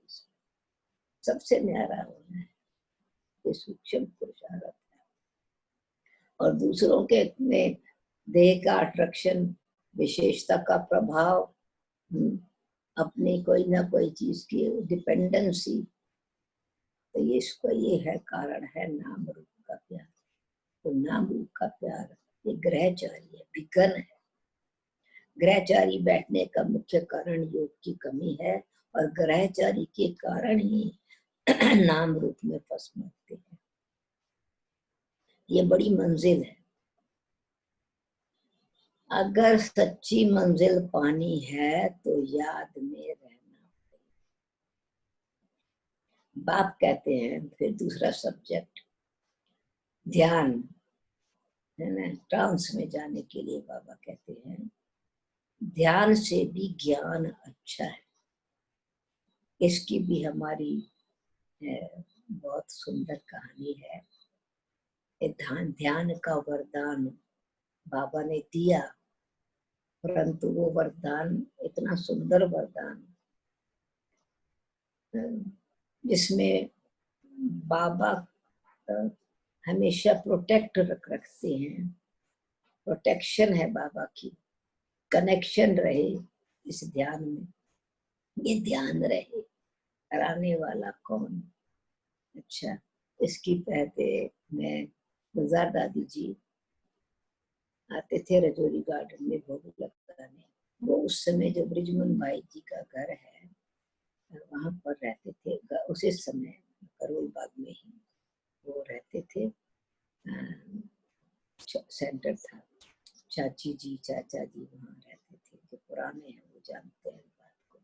सबसे न्यारा होना है, ये सूक्ष्म पुरुषार्थ है। और दूसरों के में देह का अट्रैक्शन, विशेषता का प्रभाव, अपनी कोई ना कोई चीज की डिपेंडेंसी, तो ये इसको ये है कारण है नाम रूप का प्यार। तो नाम रूप का प्यार ये ग्रहचारी है, विघन है। ग्रहचारी बैठने का मुख्य कारण योग की कमी है, और ग्रहचारी के कारण ही नाम रूप में फंस मरते हैं। ये बड़ी मंजिल है, अगर सच्ची मंजिल पानी है तो याद में रहना। बाप कहते हैं, फिर दूसरा सब्जेक्ट ध्यान है ना, ट्रांस में जाने के लिए बाबा कहते हैं ध्यान से भी ज्ञान अच्छा है। इसकी भी हमारी बहुत सुंदर कहानी है। ध्यान का वरदान बाबा ने दिया, परंतु वो वरदान इतना सुंदर वरदान जिसमें बाबा हमेशा प्रोटेक्ट रखते हैं, प्रोटेक्शन है बाबा की, कनेक्शन रहे इस ध्यान में, ये ध्यान रहे, कराने वाला कौन। अच्छा, इसकी पहले मैं गुलजार दादी जी आते थे रजौरी गार्डन में भोग लगाने। वो उस समय जो ब्रिजमन भाई जी का घर है वहां पर रहते थे, उसी समय करोल बाग में ही वो रहते थे। सेंटर था, चाची जी चाचा जी वहाँ रहते थे, जो पुराने हैं वो जानते हैं बात को।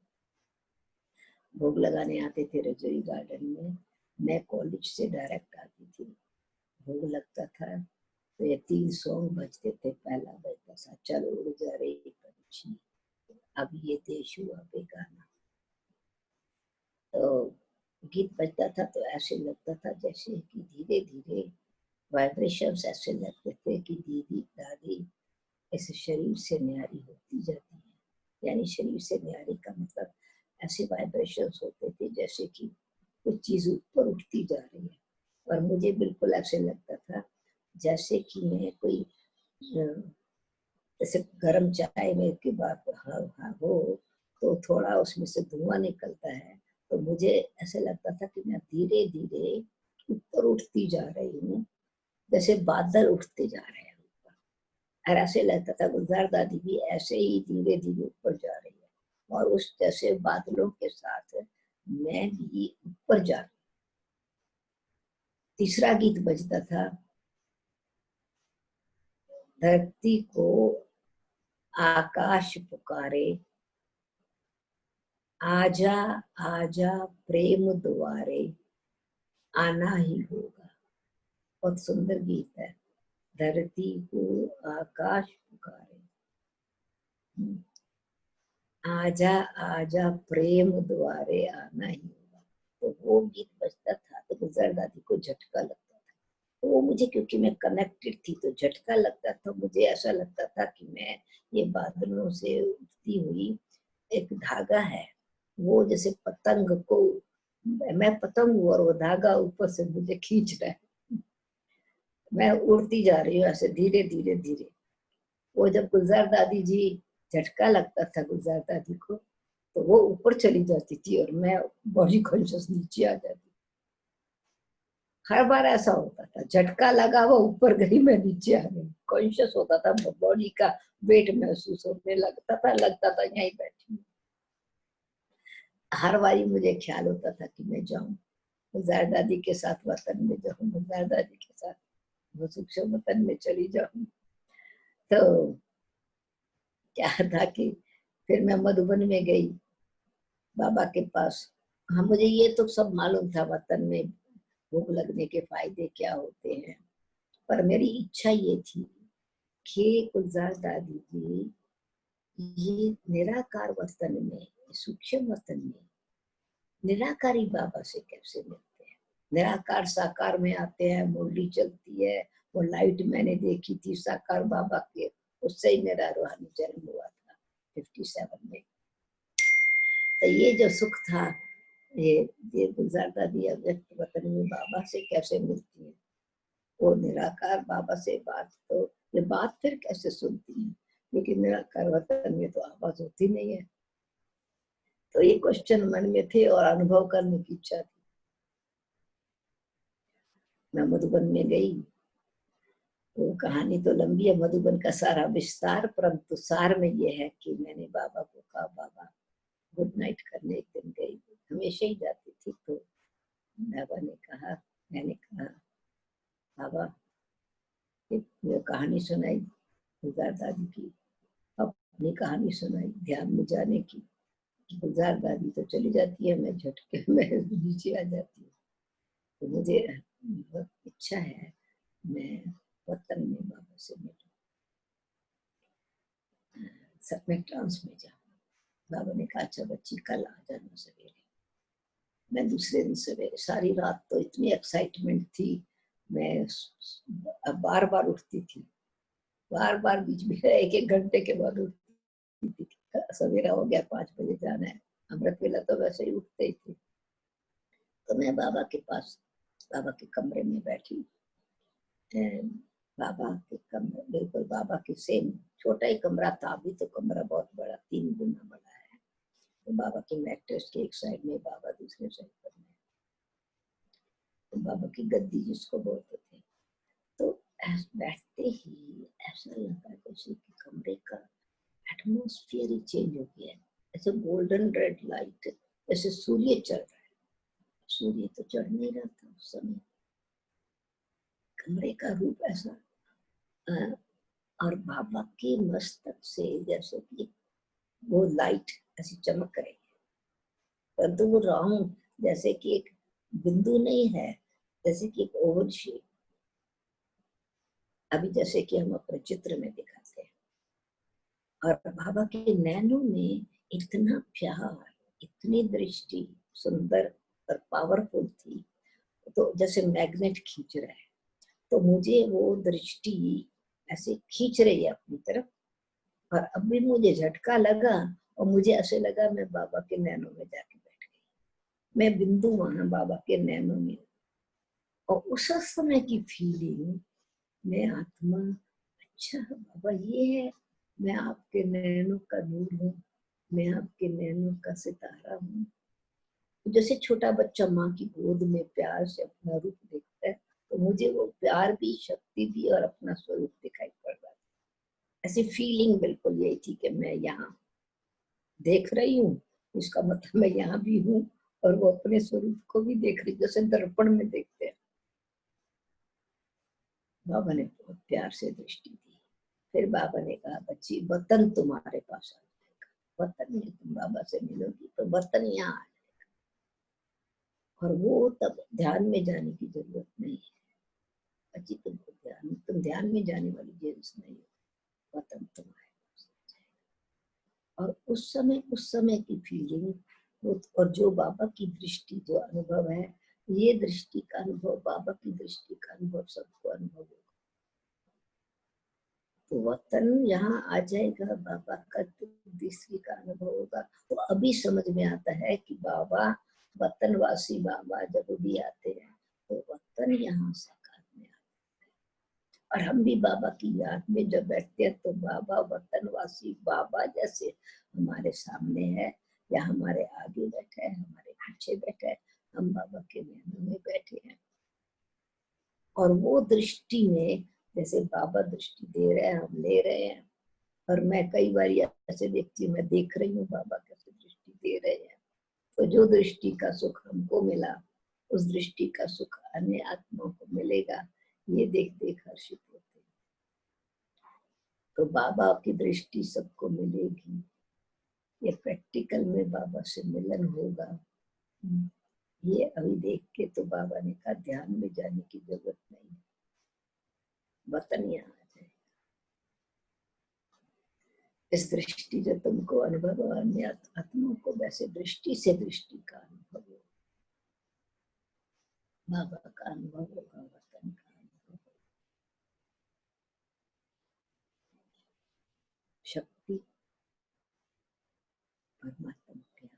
भोग लगाने आते थे रजौरी गार्डन में, मैं कॉलेज से डायरेक्ट आती थी, भोग लगता था तो ये 3 सॉन्ग बजते थे। पहला बजता था चलो उड़ जा रे पंछी, अब ये देश हुआ बेगाना। तो गीत बजता था तो ऐसे लगता था जैसे कि धीरे धीरे वाइब्रेशंस ऐसे लगते थे कि दीदी दादी इस शरीर से न्यारी होती जाती है। यानी शरीर से न्यारी का मतलब ऐसे वाइब्रेशंस होते थे जैसे कि कुछ चीज ऊपर उठती जा रही है, और मुझे बिल्कुल ऐसे लगता था जैसे कि मैं कोई जैसे गर्म चाय में के बाद हो तो थोड़ा उसमें से धुआं निकलता है, तो मुझे ऐसे लगता था कि मैं धीरे धीरे ऊपर उठती जा रही हूँ, जैसे बादल उठते जा रहे हैं ऊपर। और ऐसे लगता था गुलजार दादी भी ऐसे ही धीरे धीरे ऊपर जा रही है, और उस जैसे बादलों के साथ मैं भी ऊपर जा रही। तीसरा गीत बजता था धरती को आकाश पुकारे, आजा आजा प्रेम द्वारे, आना ही होगा। बहुत सुंदर गीत है, धरती को आकाश पुकारे, आजा आजा प्रेम द्वारे, आना ही होगा। तो वो गीत बजता था तो गुलजार दादी को झटका लगता था। तो वो मुझे, क्योंकि मैं कनेक्टेड थी तो झटका लगता था। मुझे ऐसा लगता था कि मैं ये बादलों से उठती हुई एक धागा है, वो जैसे पतंग को, मैं पतंग हूँ और वो धागा ऊपर से मुझे खींच रहा है, मैं उड़ती जा रही हूँ ऐसे धीरे धीरे धीरे। वो जब गुलजार दादी जी, झटका लगता था गुलजार दादी को तो वो ऊपर चली जाती थी और मैं बॉडी कॉन्शियस नीचे आ जाती। हर बार ऐसा होता था, झटका लगा वो ऊपर गई, मैं नीचे आ गई, कॉन्शियस होता था, बॉडी का वेट महसूस होने लगता था यहीं बैठी। हर बारी मुझे ख्याल होता था कि मैं जाऊं गुलजार दादी के साथ वतन में, जाऊं गुलजार दादी के साथ। वो सूक्ष्म वतन में चली जाऊं। तो क्या था कि फिर मैं मधुबन में गई बाबा के पास। हाँ, मुझे ये तो सब मालूम था वतन में भूख लगने के फायदे क्या होते हैं, पर मेरी इच्छा ये थी कि गुलजार दादी जी ये निराकार वतन में, सूक्ष्म वतन में निराकारी बाबा से कैसे मिलते हैं। निराकार साकार में आते हैं, मुरली चलती है, वो लाइट मैंने देखी थी साकार बाबा के, उससे ही मेरा रूहानी जन्म हुआ था 57 में। तो ये जो सुख था, ये गुलजार दादी अव्यक्त वतन में बाबा से कैसे मिलती है, वो निराकार बाबा से बात, तो ये बात फिर कैसे सुनती है, क्योंकि निराकार वतन में तो आवाज होती नहीं है। तो ये क्वेश्चन मन में थे और अनुभव करने की इच्छा थी। मैं मधुबन में गई। वो कहानी तो लंबी है, मधुबन का सारा विस्तार, परंतु सार में ये है कि मैंने बाबा को कहा, बाबा गुड नाइट करने एक दिन गई, हमेशा ही जाती थी। तो बाबा ने कहा, मैंने कहा बाबा एक कहानी सुनाई गुलजार दादी की, अपनी कहानी सुनाई ध्यान में जाने की। गुलजार दादी तो चली जाती है, मैं झटके में नीचे आ जाती हूँ। तो मुझे बहुत इच्छा है मैं वतन में बाबा से मिलूं, सब में ट्रांस में जाऊं। बाबा ने कहा अच्छा बच्ची कल आ जाना सवेरे। मैं दूसरे दिन सवेरे, सारी रात तो इतनी एक्साइटमेंट थी, मैं बार बार उठती थी, बार बार बीच में एक एक घंटे के बाद उठती थी। सवेरा हो गया, 5 बजे जाना है। अमृत वेला तो वैसे ही उठते ही थे। तो मैं बाबा के पास, बाबा के कमरे में बैठी, बाबा के कमरे बिल्कुल बाबा की सेम, छोटा ही कमरा था, अभी तो कमरा बहुत बड़ा, 3 गुना बड़ा है। तो बाबा के मैट्रेस के एक साइड में, बाबा दूसरे साइड पर में। तो बाबा की गद्दी जिसको बोलते थे। तो बैठते ही ऐसा लगा जैसे कि कमरे का एटमॉस्फेयर ही चेंज हो गया है, ऐसे गोल्डन रेड लाइट, जैसे सूर्य चढ़ रहा है। सूर्य तो चढ़ नहीं रहा था उस समय, कमरे का रूप ऐसा, और बाबा के मस्तक से जैसे कि वो लाइट ऐसी चमक रही है, परंतु वो राउंड, जैसे कि एक बिंदु नहीं है, जैसे कि एक ओवल शेप। अभी जैसे कि हम अपने चित्र में दिखाते हैं। और बाबा के नैनों में इतना प्यार, इतनी दृष्टि सुंदर और पावरफुल थी, तो जैसे मैग्नेट खींच रहा है, तो मुझे वो दृष्टि ऐसे खींच रही है अपनी तरफ। और अब भी मुझे झटका लगा और मुझे ऐसे लगा मैं बाबा के नैनों में जाके बैठ गई, मैं बिंदु वहां बाबा के नैनों में। और उस समय की फीलिंग, मैं आत्मा, अच्छा बाबा ये है, मैं आपके नैनों का नूर हूँ, मैं आपके नैनों का सितारा हूँ। जैसे छोटा बच्चा माँ की गोद में प्यार से अपना रूप देखता है, तो मुझे वो प्यार भी, शक्ति भी और अपना स्वरूप दिखाई पड़ रहा था। ऐसी फीलिंग बिल्कुल यही थी कि मैं यहाँ देख रही हूँ, इसका मतलब मैं यहाँ भी हूँ, और वो अपने स्वरूप को भी देख रही, जैसे दर्पण में देखते हैं। बाबा ने बहुत प्यार से दृष्टि दी। फिर बाबा ने कहा बच्ची वतन तुम्हारे पास आ जाएगा, वतन में तुम बाबा से मिलोगी तो वतन यहाँ आ जाएगा। और वो तब ध्यान में जाने की जरूरत नहीं है बच्ची, तुम ध्यान में जाने वाली जेंस नहीं हो, वतन तुम्हारे पास आ जाएगा। और उस समय की फीलिंग, और जो बाबा की दृष्टि, जो अनुभव है, ये दृष्टि का अनुभव, बाबा की दृष्टि का अनुभव सबको अनुभव होगा। तो वतन यहाँ आ जाएगा, बाबा का दृष्टि का अनुभव होगा। तो अभी समझ में आता है कि बाबा, वतनवासी बाबा जब भी आते हैं तो वतन यहाँ साकार में आता है। और हम भी बाबा की याद में जब बैठते हैं तो बाबा वतनवासी बाबा जैसे हमारे सामने है, या हमारे आगे बैठे है, हमारे पीछे बैठे है, हम बाबा के नैनों में बैठे हैं। और वो दृष्टि में, जैसे बाबा दृष्टि दे रहे हैं, हम ले रहे हैं। और मैं कई बार ऐसे देखती हूँ, मैं देख रही हूँ बाबा कैसे दृष्टि दे रहे हैं। तो जो दृष्टि का सुख हमको मिला, उस दृष्टि का सुख अन्य आत्माओं को मिलेगा, ये देख देख हर्षित होते हैं। तो बाबा की दृष्टि सबको मिलेगी, ये प्रैक्टिकल में बाबा से मिलन होगा। ये अभी देख के तो बाबा ने कहा ध्यान में जाने की जरूरत नहीं, वतन यहाँ आ जाए। इस दृष्टि जो तुमको अनुभव हो, अन्य आत्माओं को वैसे दृष्टि से दृष्टि का अनुभव हो, बाबा का अनुभव होगा, वतन का अनुभव होगा। शक्ति, परमात्मा प्यार,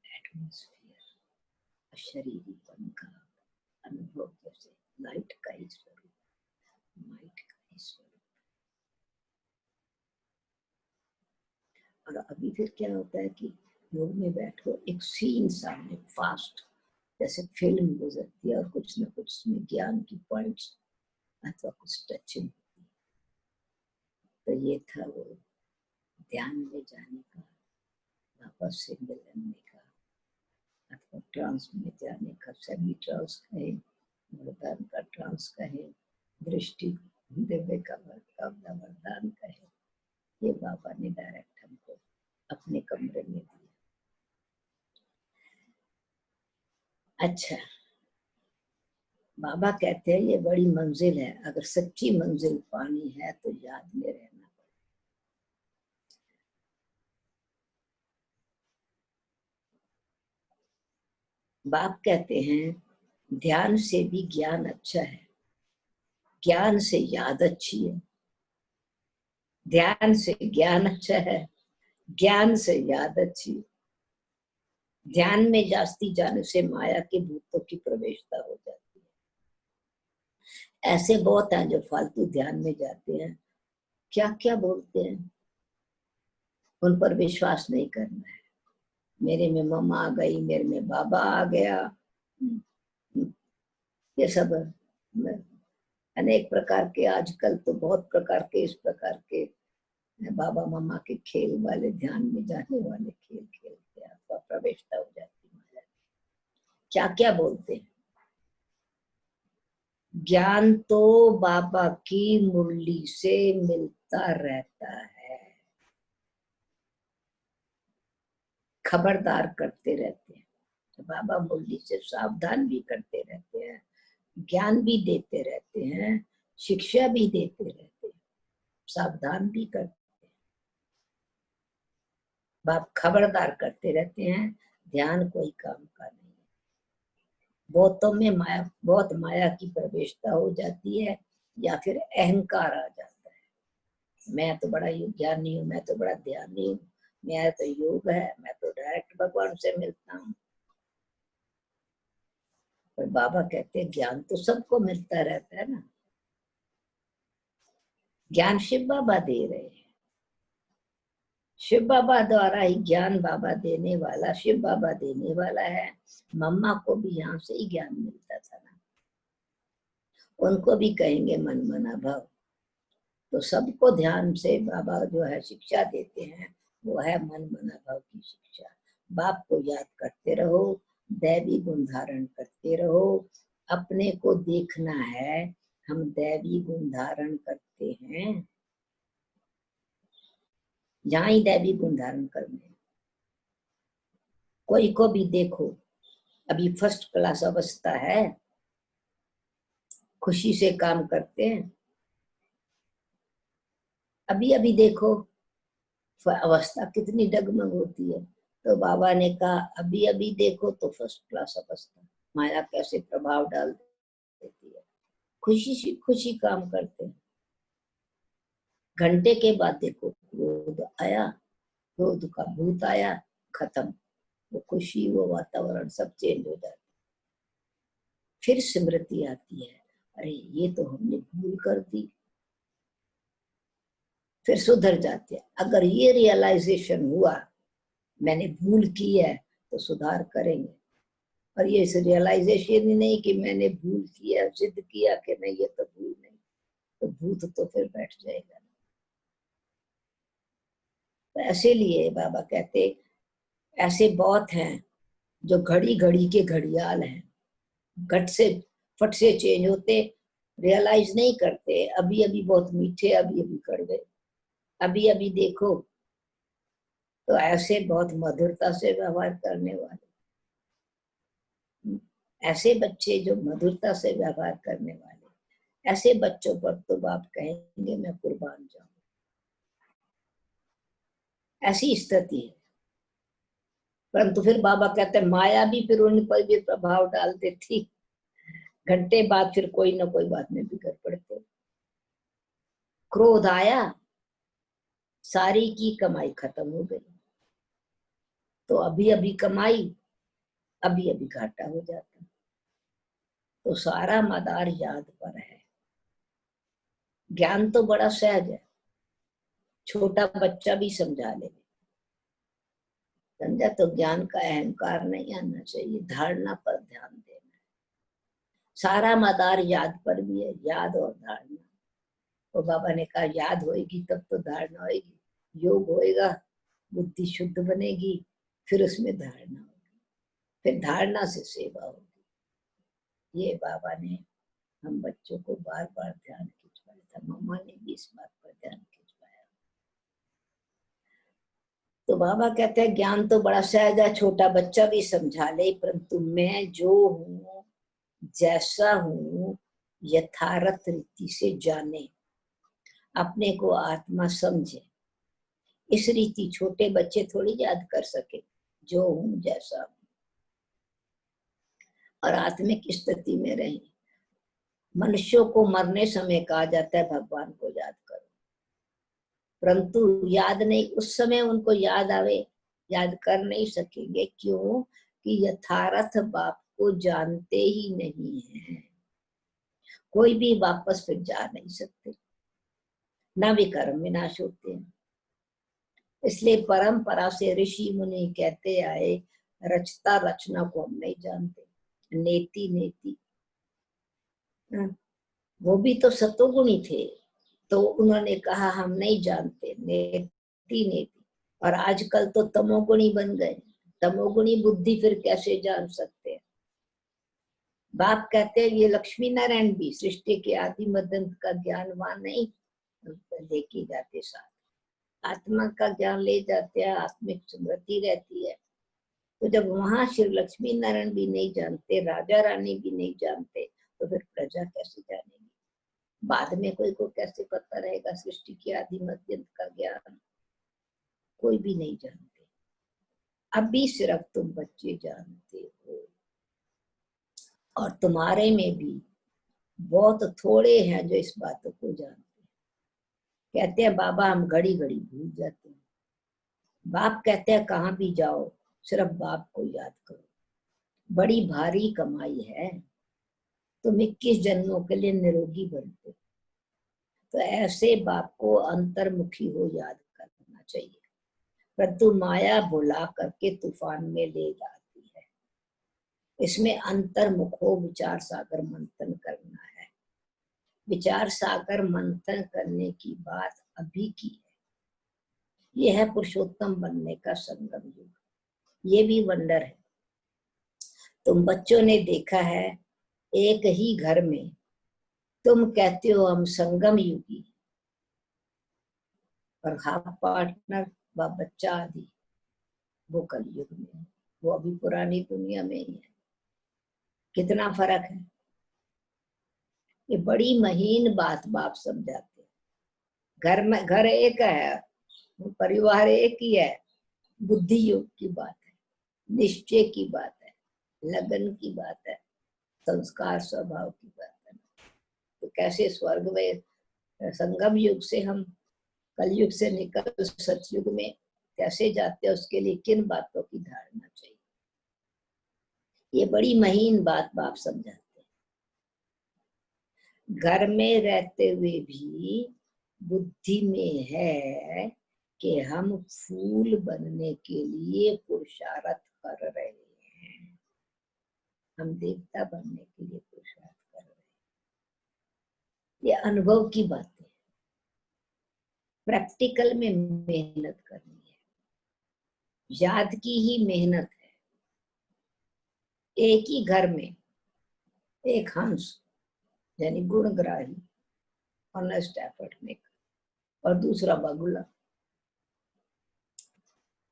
एटमॉस्फेयर, अशरीरीपन का अनुभव, जैसे लाइट का ही स्वरूप, माइट का ही स्वरूप। और अभी फिर क्या होता है कि योग में बैठो, एक सीन सामने फास्ट जैसे फिल्म गुजरती है और कुछ न कुछ उसमें ज्ञान की पॉइंट्स अथवा कुछ टचिंग होती है। तो ये था वो ध्यान में जाने का, वापस से मिलने का, अथवा ट्रांस में जाने का, सेमी ट्रांस कहे, वरदान का ट्रांस कहे, दृष्टि दिव्य का वरदान कहे, ये बाबा ने डायरेक्ट हमको अपने कमरे में दिया। अच्छा, बाबा कहते हैं ये बड़ी मंजिल है, अगर सच्ची मंजिल पानी है तो याद में रहना। बाप कहते हैं ध्यान से भी ज्ञान अच्छा है, ज्ञान से याद अच्छी है। ध्यान से ज्ञान अच्छा है, ज्ञान से याद अच्छी है। ध्यान में जास्ती जाने से माया के भूतों की प्रवेशता हो जाती है। ऐसे बहुत हैं जो फालतू ध्यान में जाते हैं, क्या क्या बोलते हैं, उन पर विश्वास नहीं करना है। मेरे में मम्मा आ गई, मेरे में बाबा आ गया, ये सब अनेक प्रकार के, आजकल तो बहुत प्रकार के इस प्रकार के बाबा मम्मा के खेल वाले, ध्यान में जाने वाले खेल खेलते हैं, आपका प्रवेशता हो जाती है। क्या क्या बोलते हैं। ज्ञान तो बाबा की मुरली से मिलता रहता है, खबरदार करते रहते हैं। तो बाबा मुरली से सावधान भी करते रहते हैं, ज्ञान भी देते रहते हैं, शिक्षा भी देते रहते हैं, सावधान भी करते हैं। बाप खबरदार करते रहते हैं, ध्यान कोई काम का नहीं है। बहुतों में माया, बहुत माया की प्रवेशता हो जाती है, या फिर अहंकार आ जाता है। मैं तो बड़ा ज्ञानी हूँ, मैं तो बड़ा ध्यानी हूँ, मेरा तो योग है, मैं तो डायरेक्ट भगवान से मिलता हूँ। पर बाबा कहते हैं ज्ञान तो सबको मिलता रहता है ना। ज्ञान शिव बाबा दे रहे हैं, शिव बाबा द्वारा ही ज्ञान बाबा देने वाला, शिव बाबा देने वाला है। मम्मा को भी यहाँ से ही ज्ञान मिलता था ना, उनको भी कहेंगे मन मना भव। तो सबको ध्यान से बाबा जो है शिक्षा देते हैं, वो है मन मना भव की शिक्षा। बाप को याद करते रहो, दैवी गुण धारण करते रहो। अपने को देखना है, हम दैवी गुण धारण करते हैं, यहाँ ही दैवी गुण धारण करने। कोई को भी देखो, अभी फर्स्ट क्लास अवस्था है, खुशी से काम करते हैं। अभी अभी देखो अवस्था कितनी डगमग होती है। तो बाबा ने कहा अभी अभी देखो तो फर्स्ट क्लास अवस्था, माया कैसे प्रभाव डाल देती है। खुशी से खुशी काम करते हैं। घंटे के बाद देखो क्रोध आया, क्रोध का भूत आया, खत्म। वो खुशी, वो वातावरण सब चेंज हो जाता है। फिर स्मृति आती है, अरे ये तो हमने भूल कर दी, फिर सुधर जाते हैं। अगर ये रियलाइजेशन हुआ मैंने भूल की है तो सुधार करेंगे। और ये रियलाइजेशन ही नहीं कि मैंने भूल किया, जिद किया कि नहीं ये तो भूल नहीं, तो भूत तो फिर बैठ जाएगा। तो ऐसे लिए बाबा कहते ऐसे बहुत हैं जो घड़ी घड़ी के घड़ियाल हैं, घट से फट से चेंज होते, रियलाइज नहीं करते, अभी अभी बहुत मीठे, अभी अभी कड़वे, अभी अभी देखो तो ऐसे बहुत मधुरता से व्यवहार करने वाले, ऐसे बच्चे जो मधुरता से व्यवहार करने वाले, ऐसे बच्चों पर तो बाप कहेंगे मैं कुर्बान जाऊं। ऐसी स्थिति है। परंतु फिर बाबा कहते हैं माया भी फिर उन पर भी प्रभाव डालते थी, घंटे बाद फिर कोई ना कोई बात में बिगड़ पड़ते। क्रोध आया, सारी की कमाई खत्म हो गई, तो अभी अभी कमाई, अभी अभी घाटा हो जाता। तो सारा मदार याद पर है। ज्ञान तो बड़ा सहज है, छोटा बच्चा भी समझा ले, समझा। तो ज्ञान का अहंकार नहीं आना चाहिए, धारणा पर ध्यान देना है। सारा मदार याद पर भी है, याद और धारणा। तो बाबा ने कहा याद होएगी तब तो धारणा होएगी, योग होएगा, बुद्धि शुद्ध बनेगी, फिर उसमें धारणा होगी, फिर धारणा से सेवा होगी। ये बाबा ने हम बच्चों को बार बार ध्यान खिंचवाया था, मम्मा ने भी इस बात पर ध्यान खिंचवाया। तो बाबा कहते हैं ज्ञान तो बड़ा सहज है, छोटा बच्चा भी समझा ले, परंतु मैं जो हूँ, जैसा हूँ, यथार्थ रीति से जाने, अपने को आत्मा समझे। इस रीति छोटे बच्चे थोड़ी याद कर सके, जो हूँ जैसा हूँ, और आत्मिक स्थिति में रहे। मनुष्यों को मरने समय कहा जाता है भगवान को याद करो, परंतु याद नहीं, उस समय उनको याद आवे, याद कर नहीं सकेंगे। क्यों? कि यथार्थ बाप को जानते ही नहीं है। कोई भी वापस फिर जा नहीं सकते, ना भी कर्म विनाश होते हैं। इसलिए परंपरा से ऋषि मुनि कहते आए, रचता रचना को हम नहीं जानते, नेति नेति। वो भी तो सतोगुणी थे, तो उन्होंने कहा हम नहीं जानते, नेति नेति। और आजकल तो तमोगुणी बन गए, तमोगुणी बुद्धि फिर कैसे जान सकते हैं। बाप कहते हैं ये लक्ष्मी नारायण भी सृष्टि के आदि मध्य का ज्ञानवान नहीं लेके जाते, साथ आत्मा का ज्ञान ले जाते हैं, आत्मिक स्मृति रहती है। तो जब वहां श्री लक्ष्मी नारायण भी नहीं जानते, राजा रानी भी नहीं जानते, तो फिर प्रजा कैसे जानेगी? बाद में कोई को कैसे पता रहेगा सृष्टि के आदि मध्य का ज्ञान? कोई भी नहीं जानते। अभी सिर्फ तुम बच्चे जानते हो, और तुम्हारे में भी बहुत थोड़े हैं जो इस बातों को जानते हैं। कहते हैं बाबा हम घड़ी घड़ी भूल जाते हैं। बाप कहते हैं कहाँ भी जाओ सिर्फ बाप को याद करो, बड़ी भारी कमाई है, तुम 21 जन्मों के लिए निरोगी बनते। तो ऐसे बाप को अंतर्मुखी हो याद करना चाहिए, परंतु माया बुला करके तूफान में ले जाती है। इसमें अंतर्मुख हो विचार सागर मंथन करना है। विचार सागर मंथन करने की बात अभी की है। यह है पुरुषोत्तम बनने का संगम युग, ये भी वंडर है। तुम बच्चों ने देखा है, एक ही घर में तुम कहते हो हम संगम युगी, और हाफ पार्टनर व बच्चा आदि वो कलयुग में है, वो अभी पुरानी दुनिया में ही है। कितना फर्क है। ये बड़ी महीन बात बाप समझाते हैं। घर में घर एक है, परिवार एक ही है, बुद्धि योग की बात है, निश्चय की बात है, लगन की बात है, संस्कार स्वभाव की बात है। तो कैसे स्वर्ग में संगम युग से हम कलयुग से निकल सतयुग में कैसे जाते हैं, उसके लिए किन बातों की धारणा चाहिए। ये बड़ी महीन बात बाप समझाते हैं। घर में रहते हुए भी बुद्धि में है कि हम फूल बनने के लिए पुरुषार्थ कर रहे हैं, हम देवता बनने के लिए पुरुषार्थ कर रहे हैं। ये अनुभव की बात है, प्रैक्टिकल में मेहनत करनी है, याद की ही मेहनत है। एक ही घर में एक हंस यानी गुणग्राही, ऑनेस्ट एफर्ट मेकर, और दूसरा बगुला,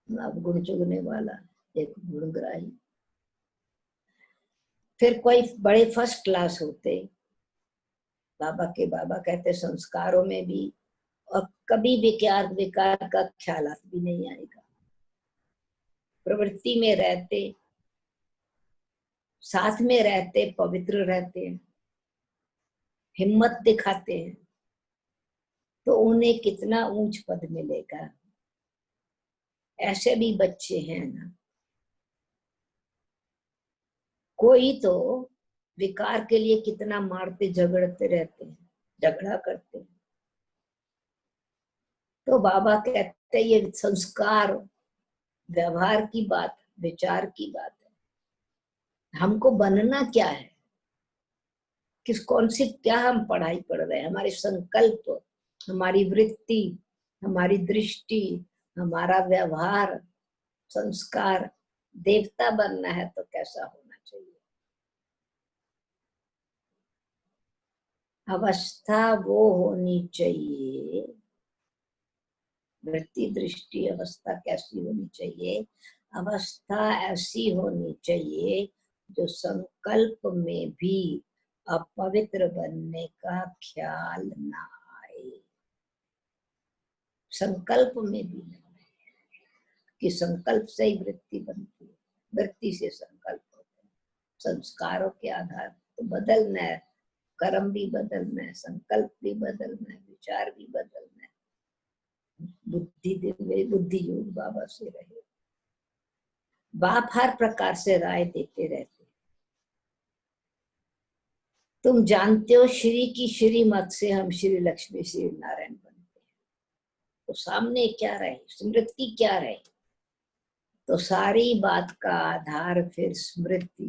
अब गुण चुगने वाला, एक गुणग्राही। फिर कोई बड़े फर्स्ट क्लास होते, बाबा कहते संस्कारों में भी और कभी विकार का ख्याल भी नहीं आएगा, प्रवृत्ति में रहते, साथ में रहते, पवित्र रहते हैं, हिम्मत दिखाते हैं, तो उन्हें कितना ऊंच पद मिलेगा। ऐसे भी बच्चे हैं ना, कोई तो विकार के लिए कितना मारते झगड़ते रहते हैं, झगड़ा करते हैं। तो बाबा कहते हैं ये संस्कार, व्यवहार की बात, विचार की बात है। हमको बनना क्या है, कौन सी क्या हम पढ़ाई पढ़ रहे हैं, हमारे संकल्प, हमारी वृत्ति, हमारी दृष्टि, हमारा व्यवहार, संस्कार। देवता बनना है तो कैसा होना चाहिए? अवस्था वो होनी चाहिए, वृत्ति दृष्टि अवस्था कैसी होनी चाहिए? अवस्था ऐसी होनी चाहिए जो संकल्प में भी अपवित्र बनने का ख्याल ना आए। संकल्प में भी नहीं, कि संकल्प से ही वृत्ति बनती है, वृत्ति से संकल्प होते हैं। संस्कारों के आधार तो बदलना है, कर्म भी बदलना है, संकल्प भी बदलना है, विचार भी बदलना है। बुद्धि योग बाबा से रहे। बाप हर प्रकार से राय देते रहते। तुम जानते हो श्री की श्रीमत से हम श्री लक्ष्मी श्री नारायण बनते हैं, तो सामने क्या रहे, स्मृति क्या रहे? तो सारी बात का आधार फिर स्मृति,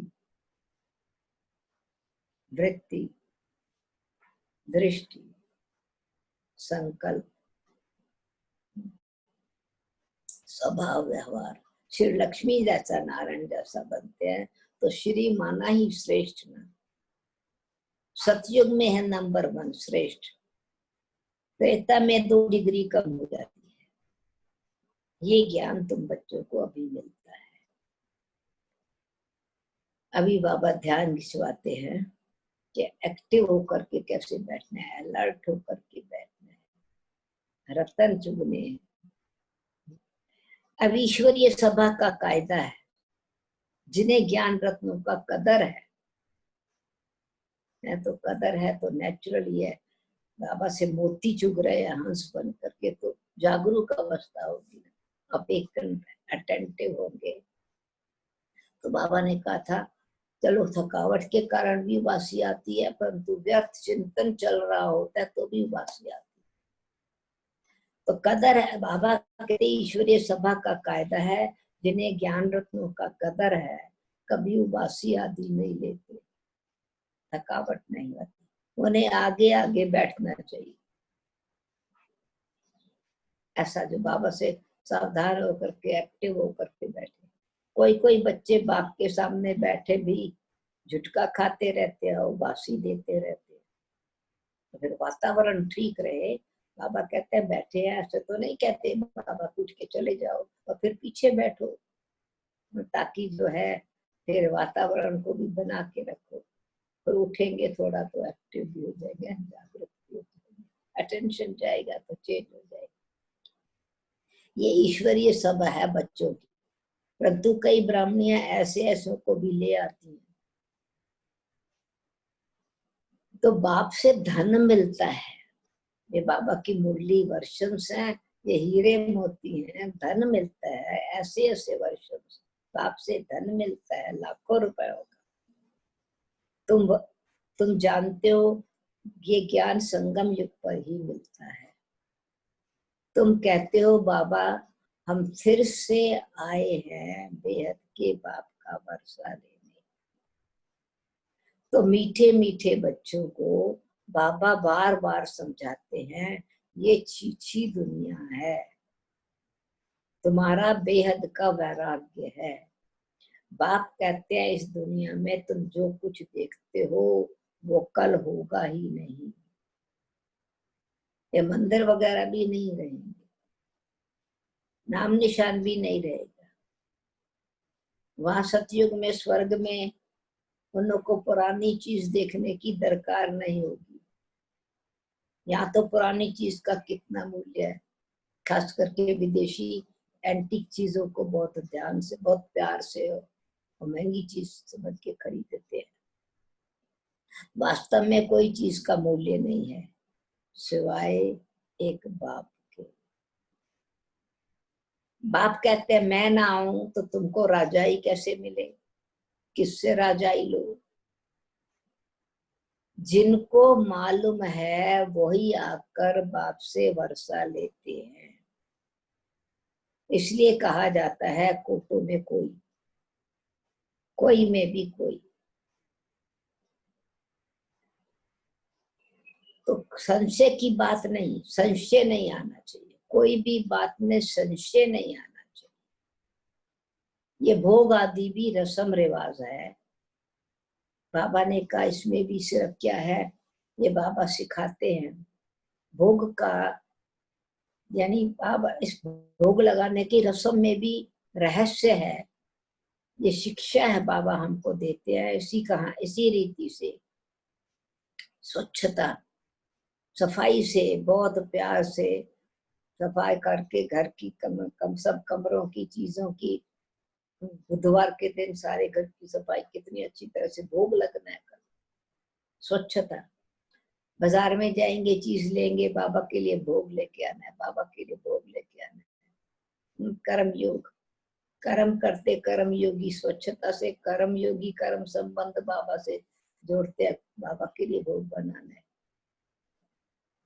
वृत्ति, दृष्टि, संकल्प, स्वभाव, व्यवहार। श्री लक्ष्मी जैसा नारायण जैसा बनते हैं तो श्री माना ही श्रेष्ठ ना। सतयुग में है नंबर 1 श्रेष्ठ, त्रेता में 2 डिग्री कम हो जाती है। ये ज्ञान तुम बच्चों को अभी मिलता है। अभी बाबा ध्यान खिंचवाते हैं कि एक्टिव होकर के कैसे बैठना है, अलर्ट होकर के बैठना है, रतन चुगने हैं। अब ईश्वरीय सभा का कायदा है, जिन्हें ज्ञान रत्नों का कदर है तो कदर है तो नेचुरल ही है। बाबा से मोती चुग रहे हैं हंस बन करके, तो जागरूक अवस्था होगी, आप एक अटेंटिव होंगे। तो बाबा ने कहा था चलो थकावट के कारण भी उबासी आती है, परंतु व्यर्थ चिंतन चल रहा होता है तो भी उबासी आती है। तो कदर है, बाबा कहते ईश्वरीय सभा का कायदा है, जिन्हें ज्ञान रत्नों का कदर है कभी उबासी आदि नहीं लेते, थकावट नहीं आती, उन्हें आगे आगे बैठना चाहिए। ऐसा जो बाबा से सावधान होकर के एक्टिव होकर के बैठे। कोई बच्चे बाप के सामने बैठे भी झुटका खाते रहते हैं, उबासी देते रहते हैं। तो फिर वातावरण ठीक रहे, बाबा कहते हैं बैठे हैं, ऐसे तो नहीं कहते बाबा उठ के चले जाओ और फिर पीछे बैठो, ताकि जो है फिर वातावरण को भी बना के रखो। फिर उठेंगे थोड़ा तो एक्टिव भी हो जाएंगे, जागरूक भी हो जाएंगे, अटेंशन जाएगा तो चेंज हो जाएगा। ये ईश्वरीय सभा है बच्चों की, परंतु कई ब्राह्मणियां ऐसे को भी ले आती हैं। तो बाप से धन मिलता है, ये बाबा की मुरली वर्षन्स हैं, ये हीरे मोती हैं, धन मिलता है ऐसे वर्षन्स, बाप से धन मिलता है लाखों रुपयों का। तुम जानते हो ये ज्ञान संगम युग पर ही मिलता है। तुम कहते हो बाबा हम फिर से आए हैं बेहद के बाप का वर्षा लेने। तो मीठे मीठे बच्चों को बाबा बार बार समझाते हैं ये छीछी दुनिया है, तुम्हारा बेहद का वैराग्य है। बाप कहते हैं इस दुनिया में तुम जो कुछ देखते हो वो कल होगा ही नहीं। ये मंदिर वगैरह भी नहीं रहेंगे, नाम निशान भी नहीं रहेगा। वहां सतयुग में स्वर्ग में उन लोग को पुरानी चीज देखने की दरकार नहीं होगी। यहाँ तो पुरानी चीज का कितना मूल्य है, खास करके विदेशी एंटीक चीजों को बहुत ध्यान से, बहुत प्यार से और महंगी चीज समझ के खरीदते हैं। वास्तव में कोई चीज का मूल्य नहीं है सिवाय एक बाप के। बाप कहते हैं मैं ना आऊं तो तुमको राजाई कैसे मिले, किससे राजाई लो। जिनको मालूम है वही आकर बाप से वर्षा लेते हैं। इसलिए कहा जाता है कोटों में कोई, कोई में भी कोई। तो संशय की बात नहीं, संशय नहीं आना चाहिए, कोई भी बात में संशय नहीं आना चाहिए। ये भोग आदि भी रस्म रिवाज है। बाबा ने कहा इसमें भी सिर्फ क्या है, ये बाबा सिखाते हैं भोग का, यानी बाबा इस भोग लगाने की रस्म में भी रहस्य है। ये शिक्षा है बाबा हमको देते हैं। इसी रीति से स्वच्छता, सफाई से, बहुत प्यार से सफाई करके घर की सब कमरों की चीजों की, बुधवार के दिन सारे घर की सफाई कितनी अच्छी तरह से, भोग लगना है। स्वच्छता, बाजार में जाएंगे चीज लेंगे, बाबा के लिए भोग लेके आना है, बाबा के लिए भोग लेके आना है। कर्म योग, कर्म करते कर्म योगी, स्वच्छता से कर्म योगी, कर्म संबंध बाबा से जोड़ते हैं। बाबा के लिए भोग बनाना है,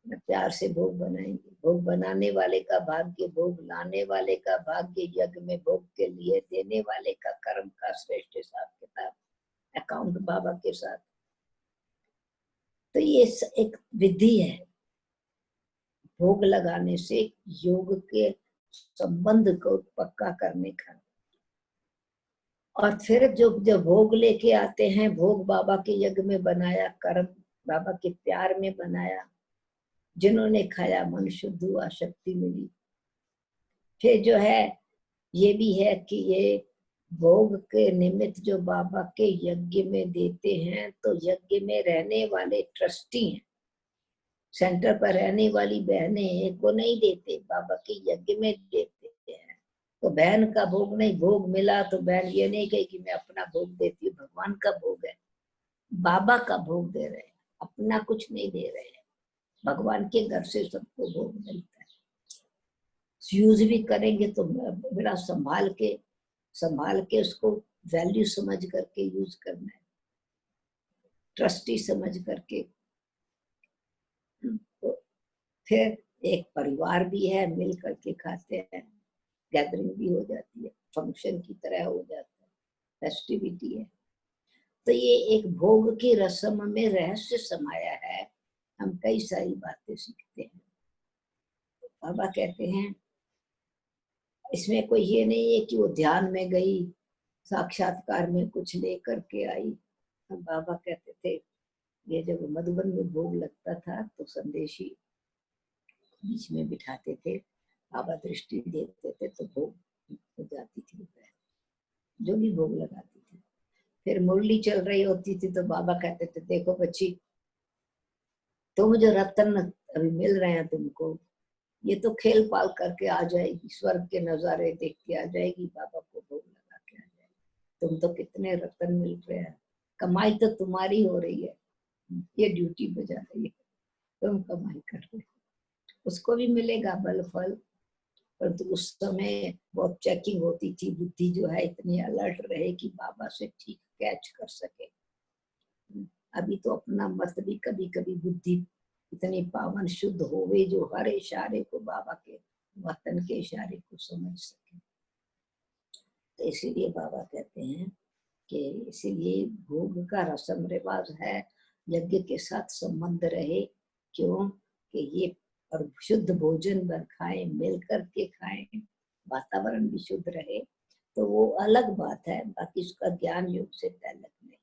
प्यार से भोग बनाएंगे। भोग बनाने वाले का भाग्य, भोग लाने वाले का भाग्य, यज्ञ में भोग के लिए देने वाले का कर्म का श्रेष्ठ हिसाब किताब, अकाउंट बाबा के साथ। तो ये एक विधि है भोग लगाने से योग के संबंध को पक्का करने का। और फिर जो भोग लेके आते हैं, भोग बाबा के यज्ञ में बनाया, कर्म बाबा के प्यार में बनाया, जिन्होंने खाया मन शुद्ध हुआ, शक्ति मिली। फिर जो है ये भी है कि ये भोग के निमित्त जो बाबा के यज्ञ में देते हैं, तो यज्ञ में रहने वाले ट्रस्टी हैं, सेंटर पर रहने वाली बहनें को नहीं देते, बाबा के यज्ञ में देते हैं। तो बहन का भोग नहीं, भोग मिला तो बहन ये नहीं कहे कि मैं अपना भोग देती हूँ, भगवान का भोग है, बाबा का भोग दे रहे हैं, अपना कुछ नहीं दे रहे हैं। भगवान के घर से सबको भोग मिलता है। यूज भी करेंगे तो बड़ा संभाल के उसको वैल्यू समझ करके यूज करना है, ट्रस्टी समझ करके। तो फिर एक परिवार भी है, मिल करके खाते हैं, गैदरिंग भी हो जाती है, फंक्शन की तरह हो जाता है, फेस्टिविटी है। तो ये एक भोग की रस्म में रहस्य समाया है, हम कई सारी बातें सीखते हैं। बाबा कहते हैं इसमें कोई ये नहीं है कि वो ध्यान में गई, साक्षात्कार में कुछ लेकर के आई। बाबा कहते थे ये जब मधुबन में भोग लगता था तो संदेशी बीच में बिठाते थे, बाबा दृष्टि देते थे तो भोग हो जाती थी, जो भी भोग लगाती थी। फिर मुरली चल रही होती थी तो बाबा कहते थे देखो बच्ची, तुम जो रत्न अभी मिल रहे हैं तुमको, ये तो खेल पाल करके आ जाएगी, स्वर्ग के नजारे देख के आ जाएगी, बाबा को भोग लगा के आ जाएगी। तुम तो कितने रत्न मिल रहे हैं, कमाई तो तुम्हारी हो रही है, ये ड्यूटी बजा रही है, तुम कमाई कर रहे हो, उसको भी मिलेगा बल फल। परंतु उस समय बहुत चेकिंग होती थी, बुद्धि जो है इतनी अलर्ट रहे कि बाबा से ठीक कैच कर सके। अभी तो अपना मत भी कभी कभी बुद्धि इतनी पावन शुद्ध होवे जो हर इशारे को बाबा के वतन के इशारे को समझ सके। तो इसीलिए बाबा कहते हैं कि इसीलिए भोग का रस्म रिवाज है, यज्ञ के साथ संबंध रहे। क्यों कि ये और शुद्ध भोजन बन खाएं, मिल करके खाएं, वातावरण भी शुद्ध रहे, तो वो अलग बात है, बाकी उसका ज्ञान योग से ताल्लुक नहीं।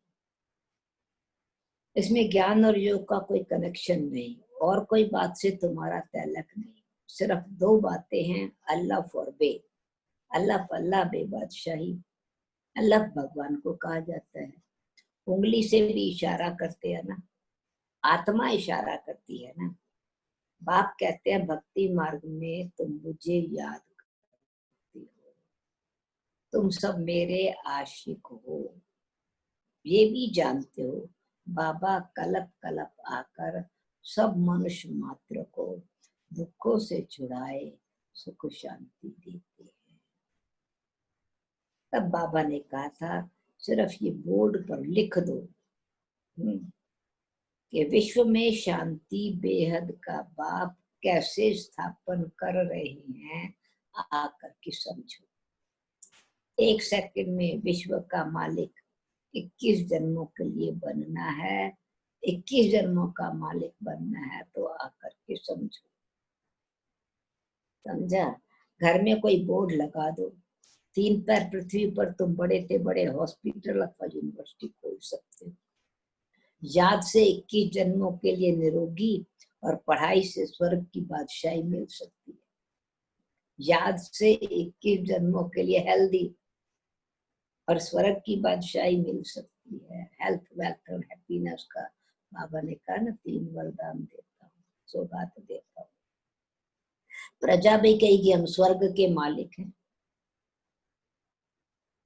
इसमें ज्ञान और योग का कोई कनेक्शन नहीं, और कोई बात से तुम्हारा ताल्लुक नहीं। सिर्फ दो बातें हैं, अल्लाह फॉर बे, अल्लाह अल्लाह बे बादशाही। अल्लाह भगवान को कहा जाता है। उंगली से भी इशारा करते हैं ना, आत्मा इशारा करती है ना। बाप कहते हैं भक्ति मार्ग में तुम मुझे याद करती हो, तुम सब मेरे आशिक हो, ये भी जानते हो बाबा कलप कलप आकर सब मनुष्य मात्र को दुखों से छुड़ाए सुख शांति देते हैं। तब बाबा ने कहा था सिर्फ ये बोर्ड पर लिख दो कि विश्व में शांति बेहद का बाप कैसे स्थापन कर रहे हैं, आकर के समझो। 1 सेकंड में विश्व का मालिक 21 जन्मों के लिए बनना है, 21 जन्मों का मालिक बनना है, तो आकर के समझो। समझा? घर में कोई बोर्ड लगा दो, 3 पैर पृथ्वी पर तुम बड़े से बड़े हॉस्पिटल अथवा यूनिवर्सिटी खोल सकते हो। याद से 21 जन्मों के लिए निरोगी और पढ़ाई से स्वर्ग की बादशाही मिल सकती है। याद से 21 जन्मों के लिए हेल्दी और स्वर्ग की बादशाही मिल सकती है। हेल्थ, वेल्थ और हैप्पीनेस का बाबा ने कहा ना, 3 वरदान देता हूँ, सौगात देता हूँ। प्रजा भी कहेगी हम स्वर्ग के मालिक हैं।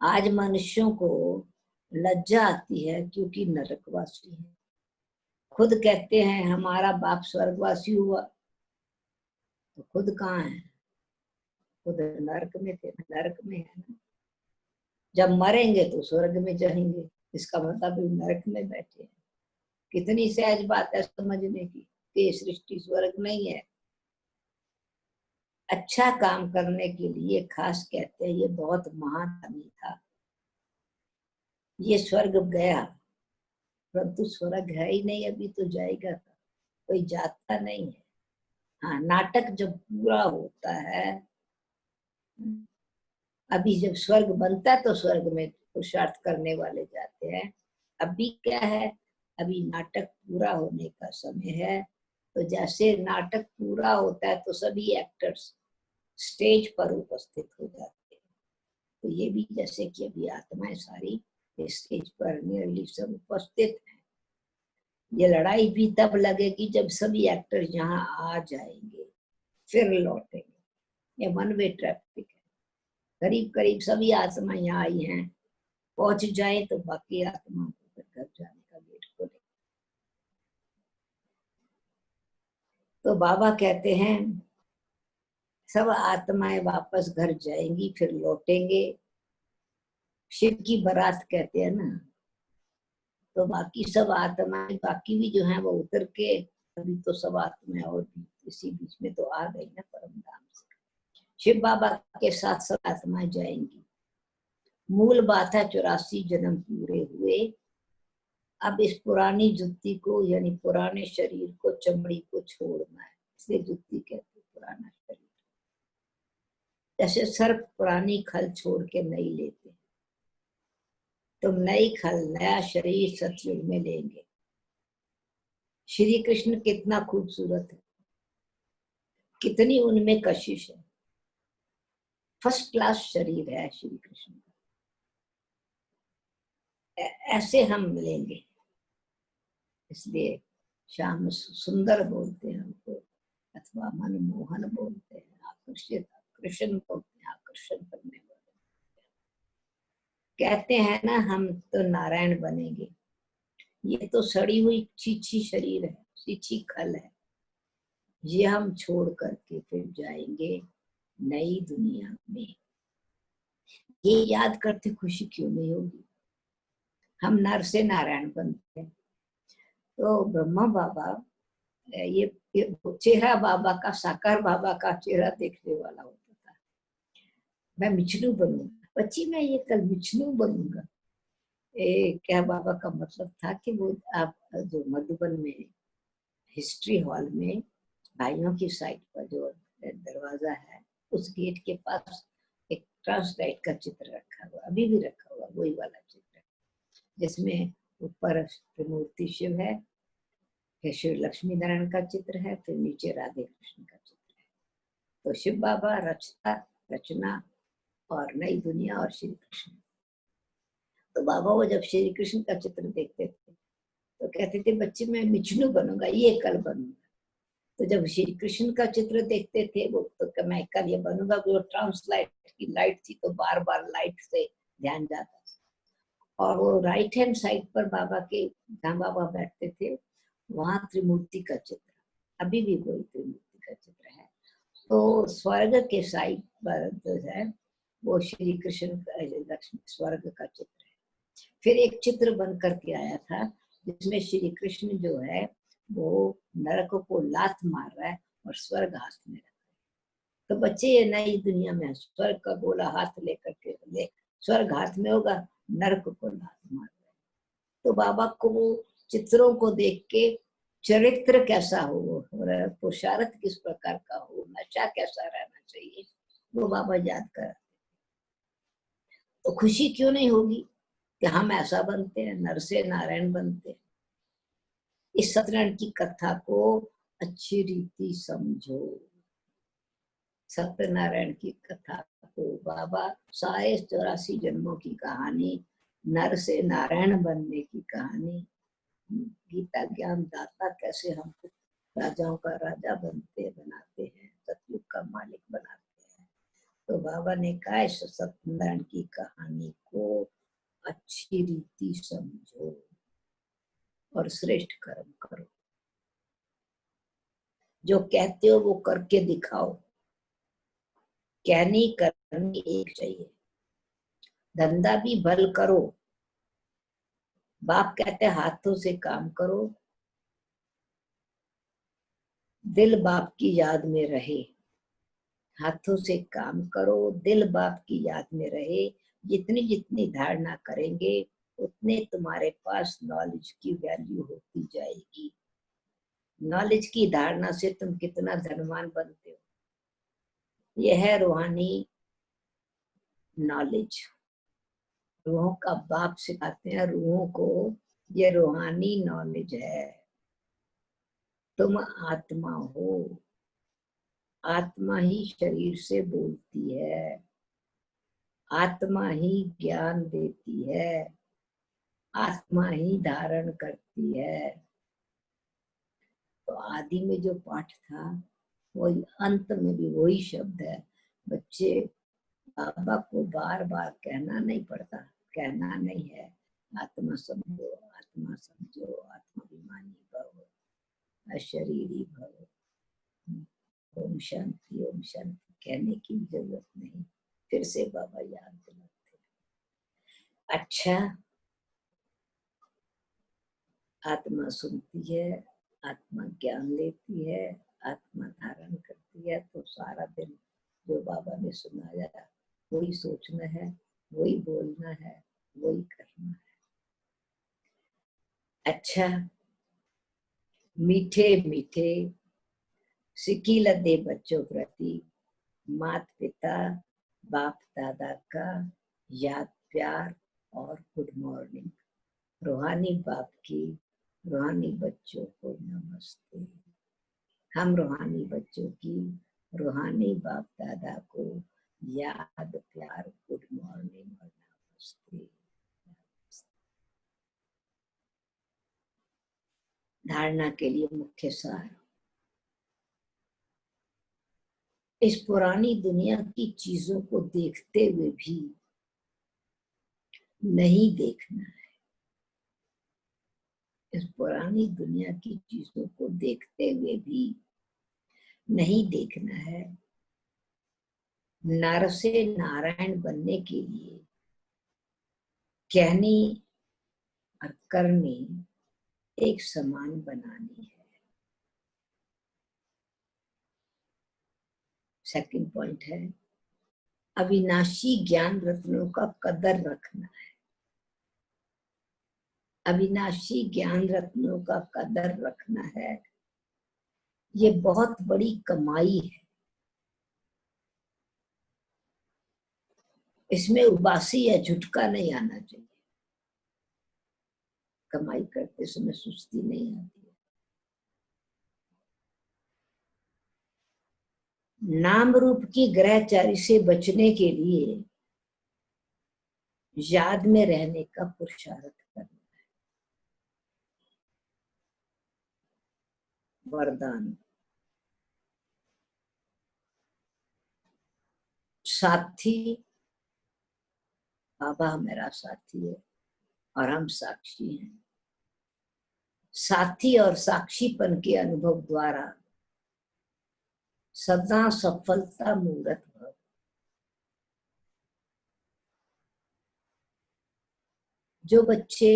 आज मनुष्यों को लज्जा आती है क्योंकि नरकवासी है। खुद कहते हैं हमारा बाप स्वर्गवासी हुआ, तो खुद कहाँ है? खुद नरक में थे, नरक में है ना। जब मरेंगे तो स्वर्ग में जाएंगे, इसका मतलब नरक में बैठे हैं। कितनी सहज बात है समझने की कि सृष्टि स्वर्ग नहीं है। अच्छा काम करने के लिए खास कहते हैं ये बहुत महादानी था, ये स्वर्ग गया, परंतु स्वर्ग है ही नहीं, अभी तो जाएगा, कोई जाता नहीं है। हाँ, नाटक जब पूरा होता है, अभी जब स्वर्ग बनता है तो स्वर्ग में पुरुषार्थ करने वाले जाते हैं। अभी क्या है, अभी नाटक पूरा होने का समय है। तो जैसे नाटक पूरा होता है तो सभी एक्टर्स स्टेज पर उपस्थित हो जाते हैं। तो ये भी जैसे कि अभी आत्माएं सारी स्टेज पर नियरली सब उपस्थित हैं। ये लड़ाई भी तब लगेगी जब सभी एक्टर यहाँ आ जाएंगे, फिर लौटेंगे। ये वन वे ट्रैफिक है। करीब करीब सभी आत्मा यहाँ आई हैं, पहुंच जाए तो बाकी आत्मा को फिर घर जाने का गेट खोले। तो बाबा कहते हैं सब आत्माएं वापस घर जाएंगी, फिर लौटेंगे। शिव की बारात कहते हैं ना, तो बाकी सब आत्माएं बाकी भी जो है वो उतर के, अभी तो सब आत्माएं और भी इसी बीच में तो आ गई ना परम धाम से। शिव बाबा के साथ सब आत्माएं जाएंगी। मूल बात है 84 जन्म पूरे हुए, अब इस पुरानी जुत्ती को यानी पुराने शरीर को, चमड़ी को छोड़ना है, इसलिए जुत्ती कहते हैं पुराना शरीर। जैसे सर्प पुरानी खल छोड़ के नई लेते, तुम नई खल नया शरीर सतयुग में लेंगे। श्री कृष्ण कितना खूबसूरत है, कितनी उनमें कशिश है, फर्स्ट क्लास शरीर है श्री कृष्ण का। ऐसे हम लेंगे, इसलिए श्याम सुंदर बोलते हैं हमको, अथवा मनमोहन बोलते हैं, आकर्षित आकर्षण बोलते हैं, आकर्षण करने वाले। कहते हैं ना हम तो नारायण बनेंगे, ये तो सड़ी हुई चीची शरीर है, चीची खल है, ये हम छोड़ करके फिर जाएंगे नई दुनिया में। ये याद करते खुशी क्यों नहीं होगी? हम नर से नारायण बनते हैं। तो ब्रह्मा बाबा, ये चेहरा बाबा का, साकार बाबा का चेहरा देखने वाला होता था। मैं विष्णु बनूंगा, बच्ची मैं ये कल विष्णु बनूंगा। क्या बाबा का मतलब था कि वो आप जो मधुबन में हिस्ट्री हॉल में भाइयों की साइड पर जो दरवाजा है, उस गेट के पास एक ट्रांसलाइट का चित्र रखा हुआ, अभी भी रखा हुआ वही वाला चित्र, जिसमें ऊपर त्रिमूर्ति शिव है, फिर शिव लक्ष्मी नारायण का चित्र है, फिर नीचे राधे कृष्ण का चित्र है। तो शिव बाबा रचना और नई दुनिया और श्री कृष्ण। तो बाबा वो जब श्री कृष्ण का चित्र देखते थे तो कहते थे बच्चे मैं विष्णु बनूंगा, ये कल बनूंगा। तो जब श्री कृष्ण का चित्र देखते थे वो तो मैं कल ये बनूंगा। वो ट्रांसलाइट की लाइट थी तो बार बार लाइट से ध्यान जाता था। और वो राइट हैंड साइड पर बाबा के, जहाँ बाबा बैठते थे, वहां त्रिमूर्ति का चित्र, अभी भी वही त्रिमूर्ति का चित्र है। तो स्वर्ग के साइड पर जो है वो श्री कृष्ण लक्ष्मी स्वर्ग का चित्र है। फिर एक चित्र बन करके आया था जिसमें श्री कृष्ण जो है वो नरक को लात मार रहा है और स्वर्ग हाथ में रखा है। तो बच्चे ये नई दुनिया में स्वर्ग का गोला हाथ लेकर के स्वर्ग हाथ में होगा, नरक को लात मार रहा है। तो बाबा को वो चित्रों को देख के चरित्र कैसा हो, पुरुषार्थ किस प्रकार का हो, नशा कैसा रहना चाहिए, वो बाबा याद कर। तो खुशी क्यों नहीं होगी कि हम ऐसा बनते हैं, नर से नारायण बनते हैं। इस सत्यनारायण की कथा को अच्छी रीति समझो। सत्यनारायण की कथा को बाबा 84 जन्मों की कहानी, नर से नारायण बनने की कहानी, गीता ज्ञान दाता कैसे हमको राजाओं का राजा बनाते हैं, सतयुग का मालिक बनाते हैं। तो बाबा ने कहा इस सत्यनारायण की कहानी को अच्छी रीति समझो और श्रेष्ठ कर्म करो। जो कहते हो वो करके दिखाओ। कहनी करनी एक चाहिए। धंधा भी भल करो। बाप कहते हाथों से काम करो, दिल बाप की याद में रहे। हाथों से काम करो, दिल बाप की याद में रहे। जितनी जितनी धारणा करेंगे उतने तुम्हारे पास नॉलेज की वैल्यू होती जाएगी। नॉलेज की धारणा से तुम कितना धनवान बनते हो। यह है रूहानी नॉलेज। रूहों का बाप सिखाते हैं रूहों को, ये रूहानी नॉलेज है। तुम आत्मा हो, आत्मा ही शरीर से बोलती है, आत्मा ही ज्ञान देती है, आत्मा ही धारण करती है। तो आदि में जो पाठ था वही अंत में भी वही शब्द है। बच्चे बाबा को बार बार कहना नहीं पड़ता, कहना नहीं है। आत्मा समझो, आत्मा समझो, आत्माभिमानी भव, अशरीरी भव, ओम शांति, ओम शांति कहने की जरूरत नहीं। फिर से बाबा याद दिलाते। अच्छा, आत्मा सुनती है, आत्मा ज्ञान लेती है, आत्मा धारण करती है। तो सारा दिन जो बाबा ने सुनाया वही सोचना है, वही बोलना है, वही करना है। अच्छा, मीठे मीठे सिक्की लदे बच्चों प्रति माता पिता बाप दादा का याद, प्यार और गुड मॉर्निंग। रूहानी बाप की रूहानी बच्चों को नमस्ते। हम रूहानी बच्चों की रूहानी बाप दादा को याद, प्यार, गुड मॉर्निंग और नमस्ते। धारणा के लिए मुख्य सार। इस पुरानी दुनिया की चीजों को देखते हुए भी नहीं देखना है। इस पुरानी दुनिया की चीजों को देखते हुए भी नहीं देखना है। नर से नारायण बनने के लिए कहनी और करनी एक समान बनानी है। सेकंड पॉइंट है अविनाशी ज्ञान रत्नों का कदर रखना है। अविनाशी ज्ञान रत्नों का कदर रखना है। ये बहुत बड़ी कमाई है। इसमें उबासी या झुटका नहीं आना चाहिए। कमाई करते समय सुस्ती नहीं आती है। नाम रूप की ग्रहचारी से बचने के लिए याद में रहने का पुरुषार्थ करना है। वरदान। साथी, बाबा मेरा साथी है और हम साक्षी हैं। साथी और साक्षीपन के अनुभव द्वारा सदा सफलता मूर्त भव। जो बच्चे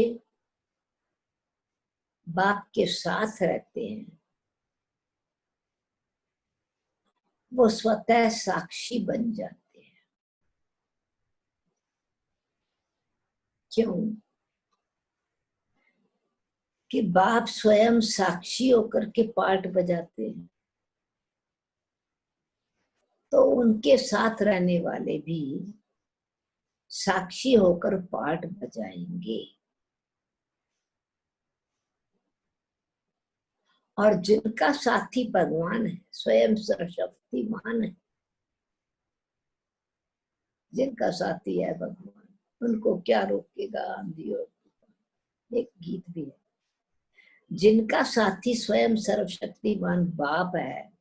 बाप के साथ रहते हैं वो स्वतः साक्षी बन जाते हैं। क्यों? कि बाप स्वयं साक्षी होकर के पाठ बजाते हैं, तो उनके साथ रहने वाले भी साक्षी होकर पाठ बजाएंगे। और जिनका साथी भगवान है, स्वयं सर्वशक्तिमान है, जिनका साथी है भगवान, उनको क्या रोकेगा आंधी और तूफान। एक गीत भी है, जिनका साथी स्वयं सर्वशक्तिमान बाप है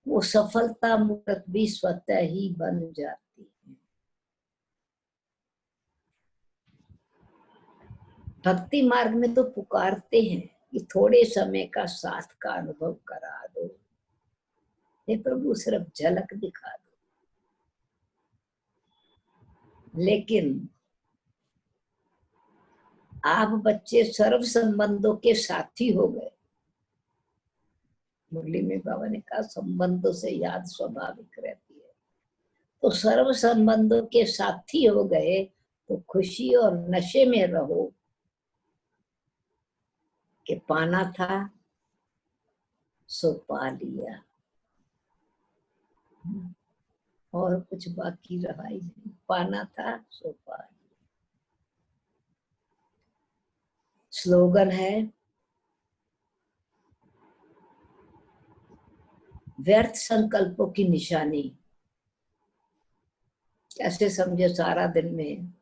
वो सफलता मूर्त भी स्वतः ही बन जाती है। भक्ति मार्ग में तो पुकारते हैं कि थोड़े समय का साथ का अनुभव करा दो, हे प्रभु सिर्फ झलक दिखा दो। लेकिन आप बच्चे सर्व संबंधों के साथी हो गए। मुरली में बाबा ने कहा संबंधों से याद स्वाभाविक रहती है, तो सर्व संबंधों के साथी हो गए तो खुशी और नशे में रहो कि पाना था सो पा लिया और कुछ बाकी रहा ही नहीं। पाना था सो पा लिया। स्लोगन है व्यर्थ संकल्पों की निशानी। कैसे समझे? सारा दिन में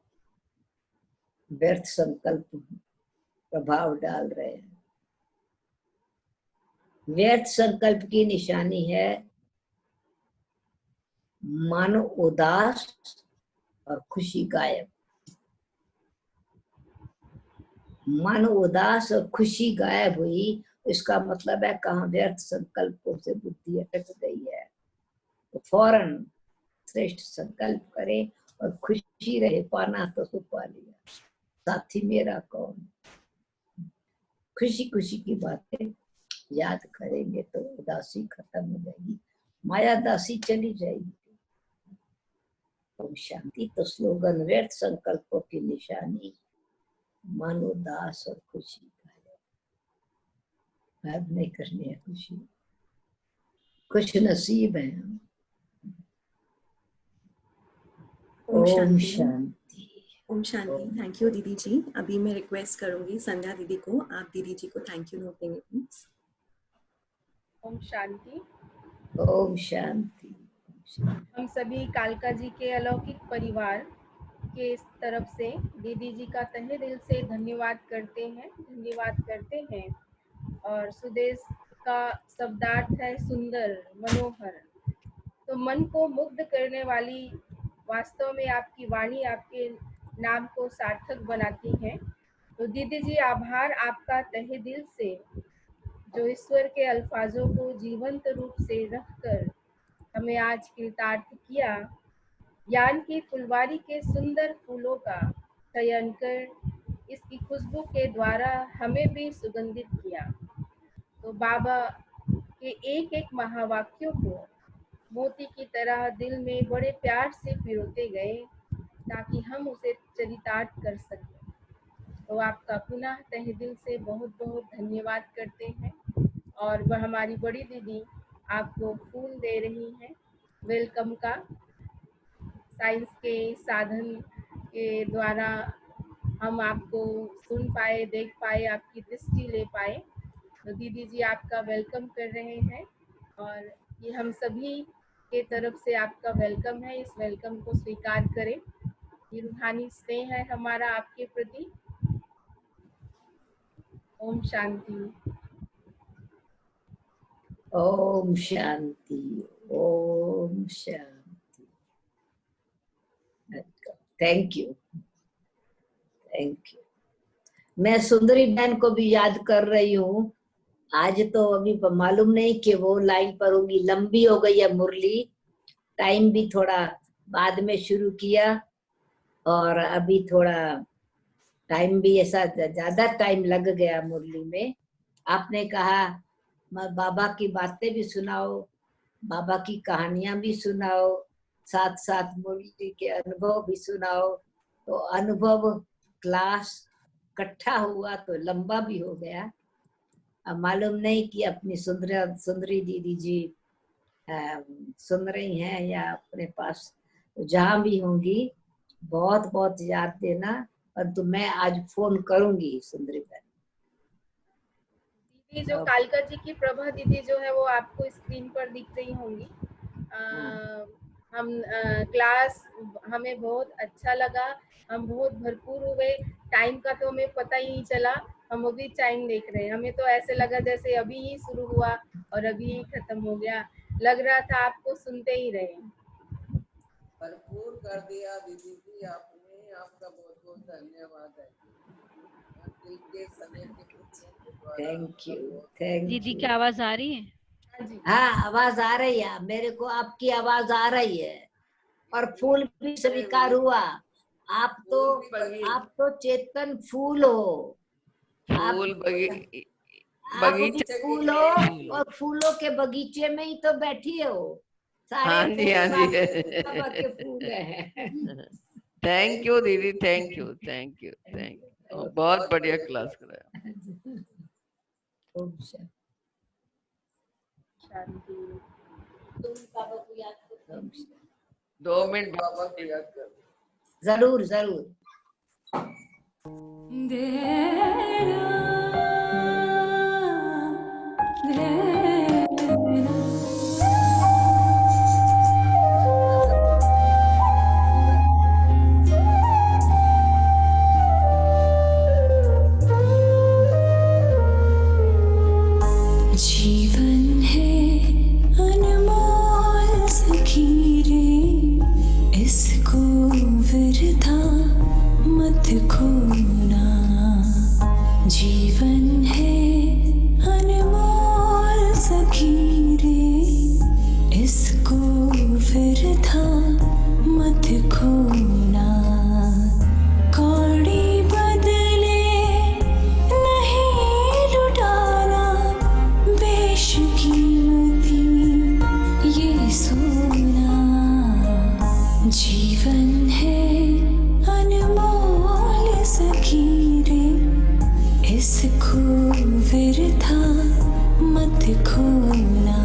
व्यर्थ संकल्प प्रभाव डाल रहे हैं। व्यर्थ संकल्प की निशानी है मन उदास और खुशी गायब। मन उदास और खुशी गायब हुई, इसका मतलब है कहाँ व्यर्थ संकल्पों से बुद्धि अटक गई है। तो फौरन श्रेष्ठ संकल्प करे और खुशी रहे। पाना तो सो पा लिया, साथी मेरा कौन। खुशी खुशी की बातें याद करेंगे तो उदासी खत्म हो जाएगी, माया दासी चली जाएगी। ओम शांति। तो स्लोगन व्यर्थ संकल्पों की निशानी मन उदास और खुशी गायब नहीं करनी है। खुशी खुश नसीब है हम। ओम ओम शांति। शांति। ओम शांति। थैंक यू दीदी जी। अभी मैं रिक्वेस्ट करूंगी संध्या दीदी को, आप दीदी जी को थैंक यू नोट देंगे प्लीज। ओम शांति। ओम शांति। हम सभी कालका जी के अलौकिक परिवार के तरफ से दीदी जी का तहे दिल से धन्यवाद करते हैं। और सुदेश का शब्दार्थ है सुंदर, मनोहर। तो मन को मुग्ध करने वाली वास्तव में आपकी वाणी आपके नाम को सार्थक बनाती है। तो दीदी जी आभार आपका तहे दिल से, जो ईश्वर के अल्फाजों को जीवंत रूप से रखकर हमें आज कृतार्थ किया। ज्ञान की फुलवारी के सुंदर फूलों का चयन कर इसकी खुशबू के द्वारा हमें भी सुगंधित किया। तो बाबा के एक एक महावाक्यों को मोती की तरह दिल में बड़े प्यार से पिरोते गए ताकि हम उसे चरितार्थ कर सकें। तो आपका पुनः तहे दिल से बहुत बहुत धन्यवाद करते हैं। और वह हमारी बड़ी दीदी आपको फूल दे रही हैं वेलकम का। साइंस के साधन के द्वारा हम आपको सुन पाए, देख पाए, आपकी दृष्टि ले पाए। तो दीदी जी आपका वेलकम कर रहे हैं और ये हम सभी के तरफ से आपका वेलकम है। इस वेलकम को स्वीकार करें। ये रूहानी स्नेह है हमारा आपके प्रति। ओम शांति। ओम शांति। ओम शांति। Thank you, thank you. मैं सुंदरी बहन को भी याद कर रही हूँ। आज तो अभी मालूम नहीं कि वो लाइन पर होगी, लंबी हो गई है मुरली, टाइम भी थोड़ा बाद में शुरू किया और अभी थोड़ा टाइम भी ऐसा ज्यादा टाइम लग गया मुरली में। आपने कहा बाबा की बातें भी सुनाओ, बाबा की कहानियां भी सुनाओ, साथ साथ मुरली के अनुभव भी सुनाओ। तो अनुभव क्लास इकट्ठा हुआ तो लंबा भी हो गया। अब मालूम नहीं कि अपनी सुंदरी दीदी जी सुन रही हैं या अपने पास, जहां भी होंगी बहुत बहुत याद देना। परंतु मैं आज फोन करूंगी सुंदरी बहन। दीदी जो कालका जी की प्रभा दीदी जो है वो आपको स्क्रीन पर दिख रही होंगी। हम क्लास हमें बहुत अच्छा लगा, हम बहुत भरपूर हुए। टाइम का तो हमें पता ही नहीं चला, हम अभी टाइम देख रहे हैं। हमें तो ऐसे लगा जैसे अभी ही शुरू हुआ और अभी ही खत्म हो गया। लग रहा था आपको सुनते ही रहे। भरपूर कर दिया दीदी जी आपने, आपका बहुत बहुत धन्यवाद है। दिल के समय के थैंक यू, थैंक दीदी यू। की आवाज आ रही है? हाँ आवाज आ रही है, मेरे को आपकी आवाज आ रही है और फूल भी स्वीकार हुआ। आप तो चेतन फूल हो, फूल आप भी फूल हो और फूलों के बगीचे में ही तो बैठी हो। सारे हाँ जी, हाँ जी। बाबा के फूल है। थैंक यू दीदी, thank you, thank you, thank you. बहुत बढ़िया क्लास कराया। ओम शांति। तुम बाबा को याद करो। 2 मिनट बाबा को याद कर। जरूर जरूर। जीवन है अनमोल सखी रे, इसको वृथा मत खोना। जीवन है अनमोल सखी रे, इसको वृथा मत खोना। कौड़ी बदले नहीं लुटाना, बेशकीमती ये सोना। जीवन है अनमोल सखी रे, इसको वृथा मत खोना।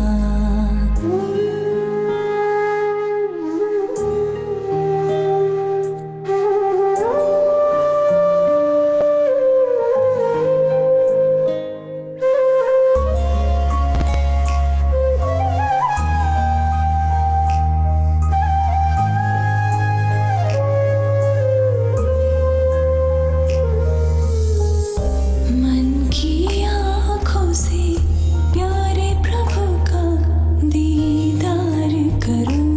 मन की आँखों से प्यारे प्रभु का दीदार करूं।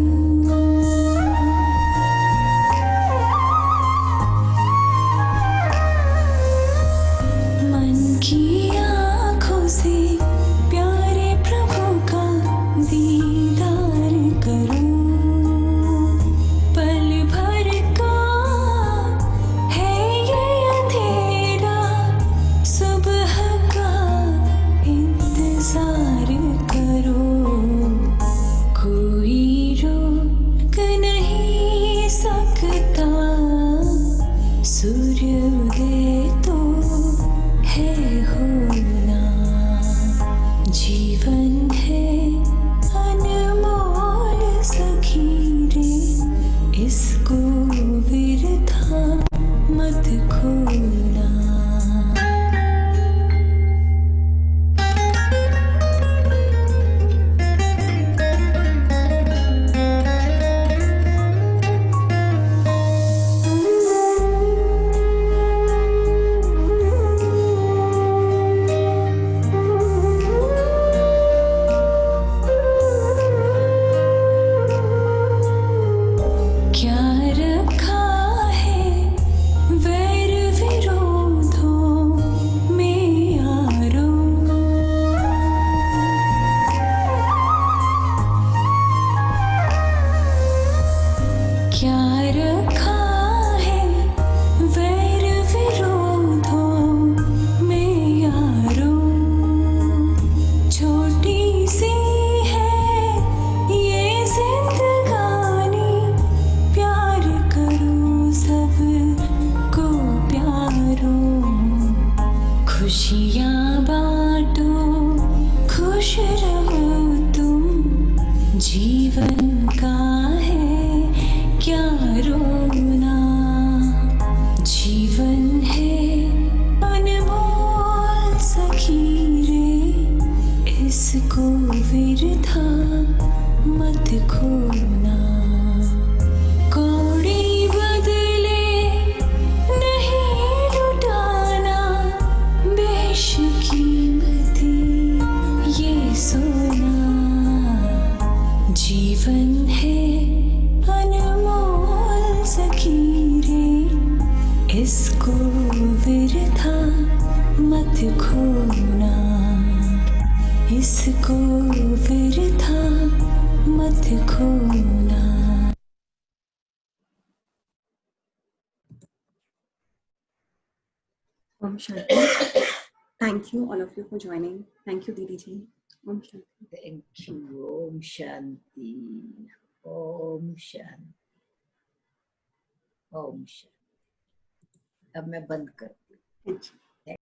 मन की आँखों से प्यारे प्रभु का दीदार करूं। पल भर का है ये अंधेरा, सुबह का इंतजार करो। कोई रोक नहीं सकता, सूर्योदय तो है होना। जीवन है अनमोल सखी रे, इस खुशियाँ बांटो, खुश रहो तुम, जीवन का है क्या रोना, जीवन है अनमोल सखी रे, इसको वृथा मत खोना। कौड़ी बदले नहीं लुटाना, बेशकीमती ये सोना, जीवन है अनमोल सखी रे, इसको वृथा मत खोना, इसको वृथा मत खोना। Om Shanti. Thank you all of you for joining. Thank you Didi ji. Om Shanti. Thank you. ओम शांति, ओम शांति, ओम शांति। अब मैं बंद करती हूँ। Thank you.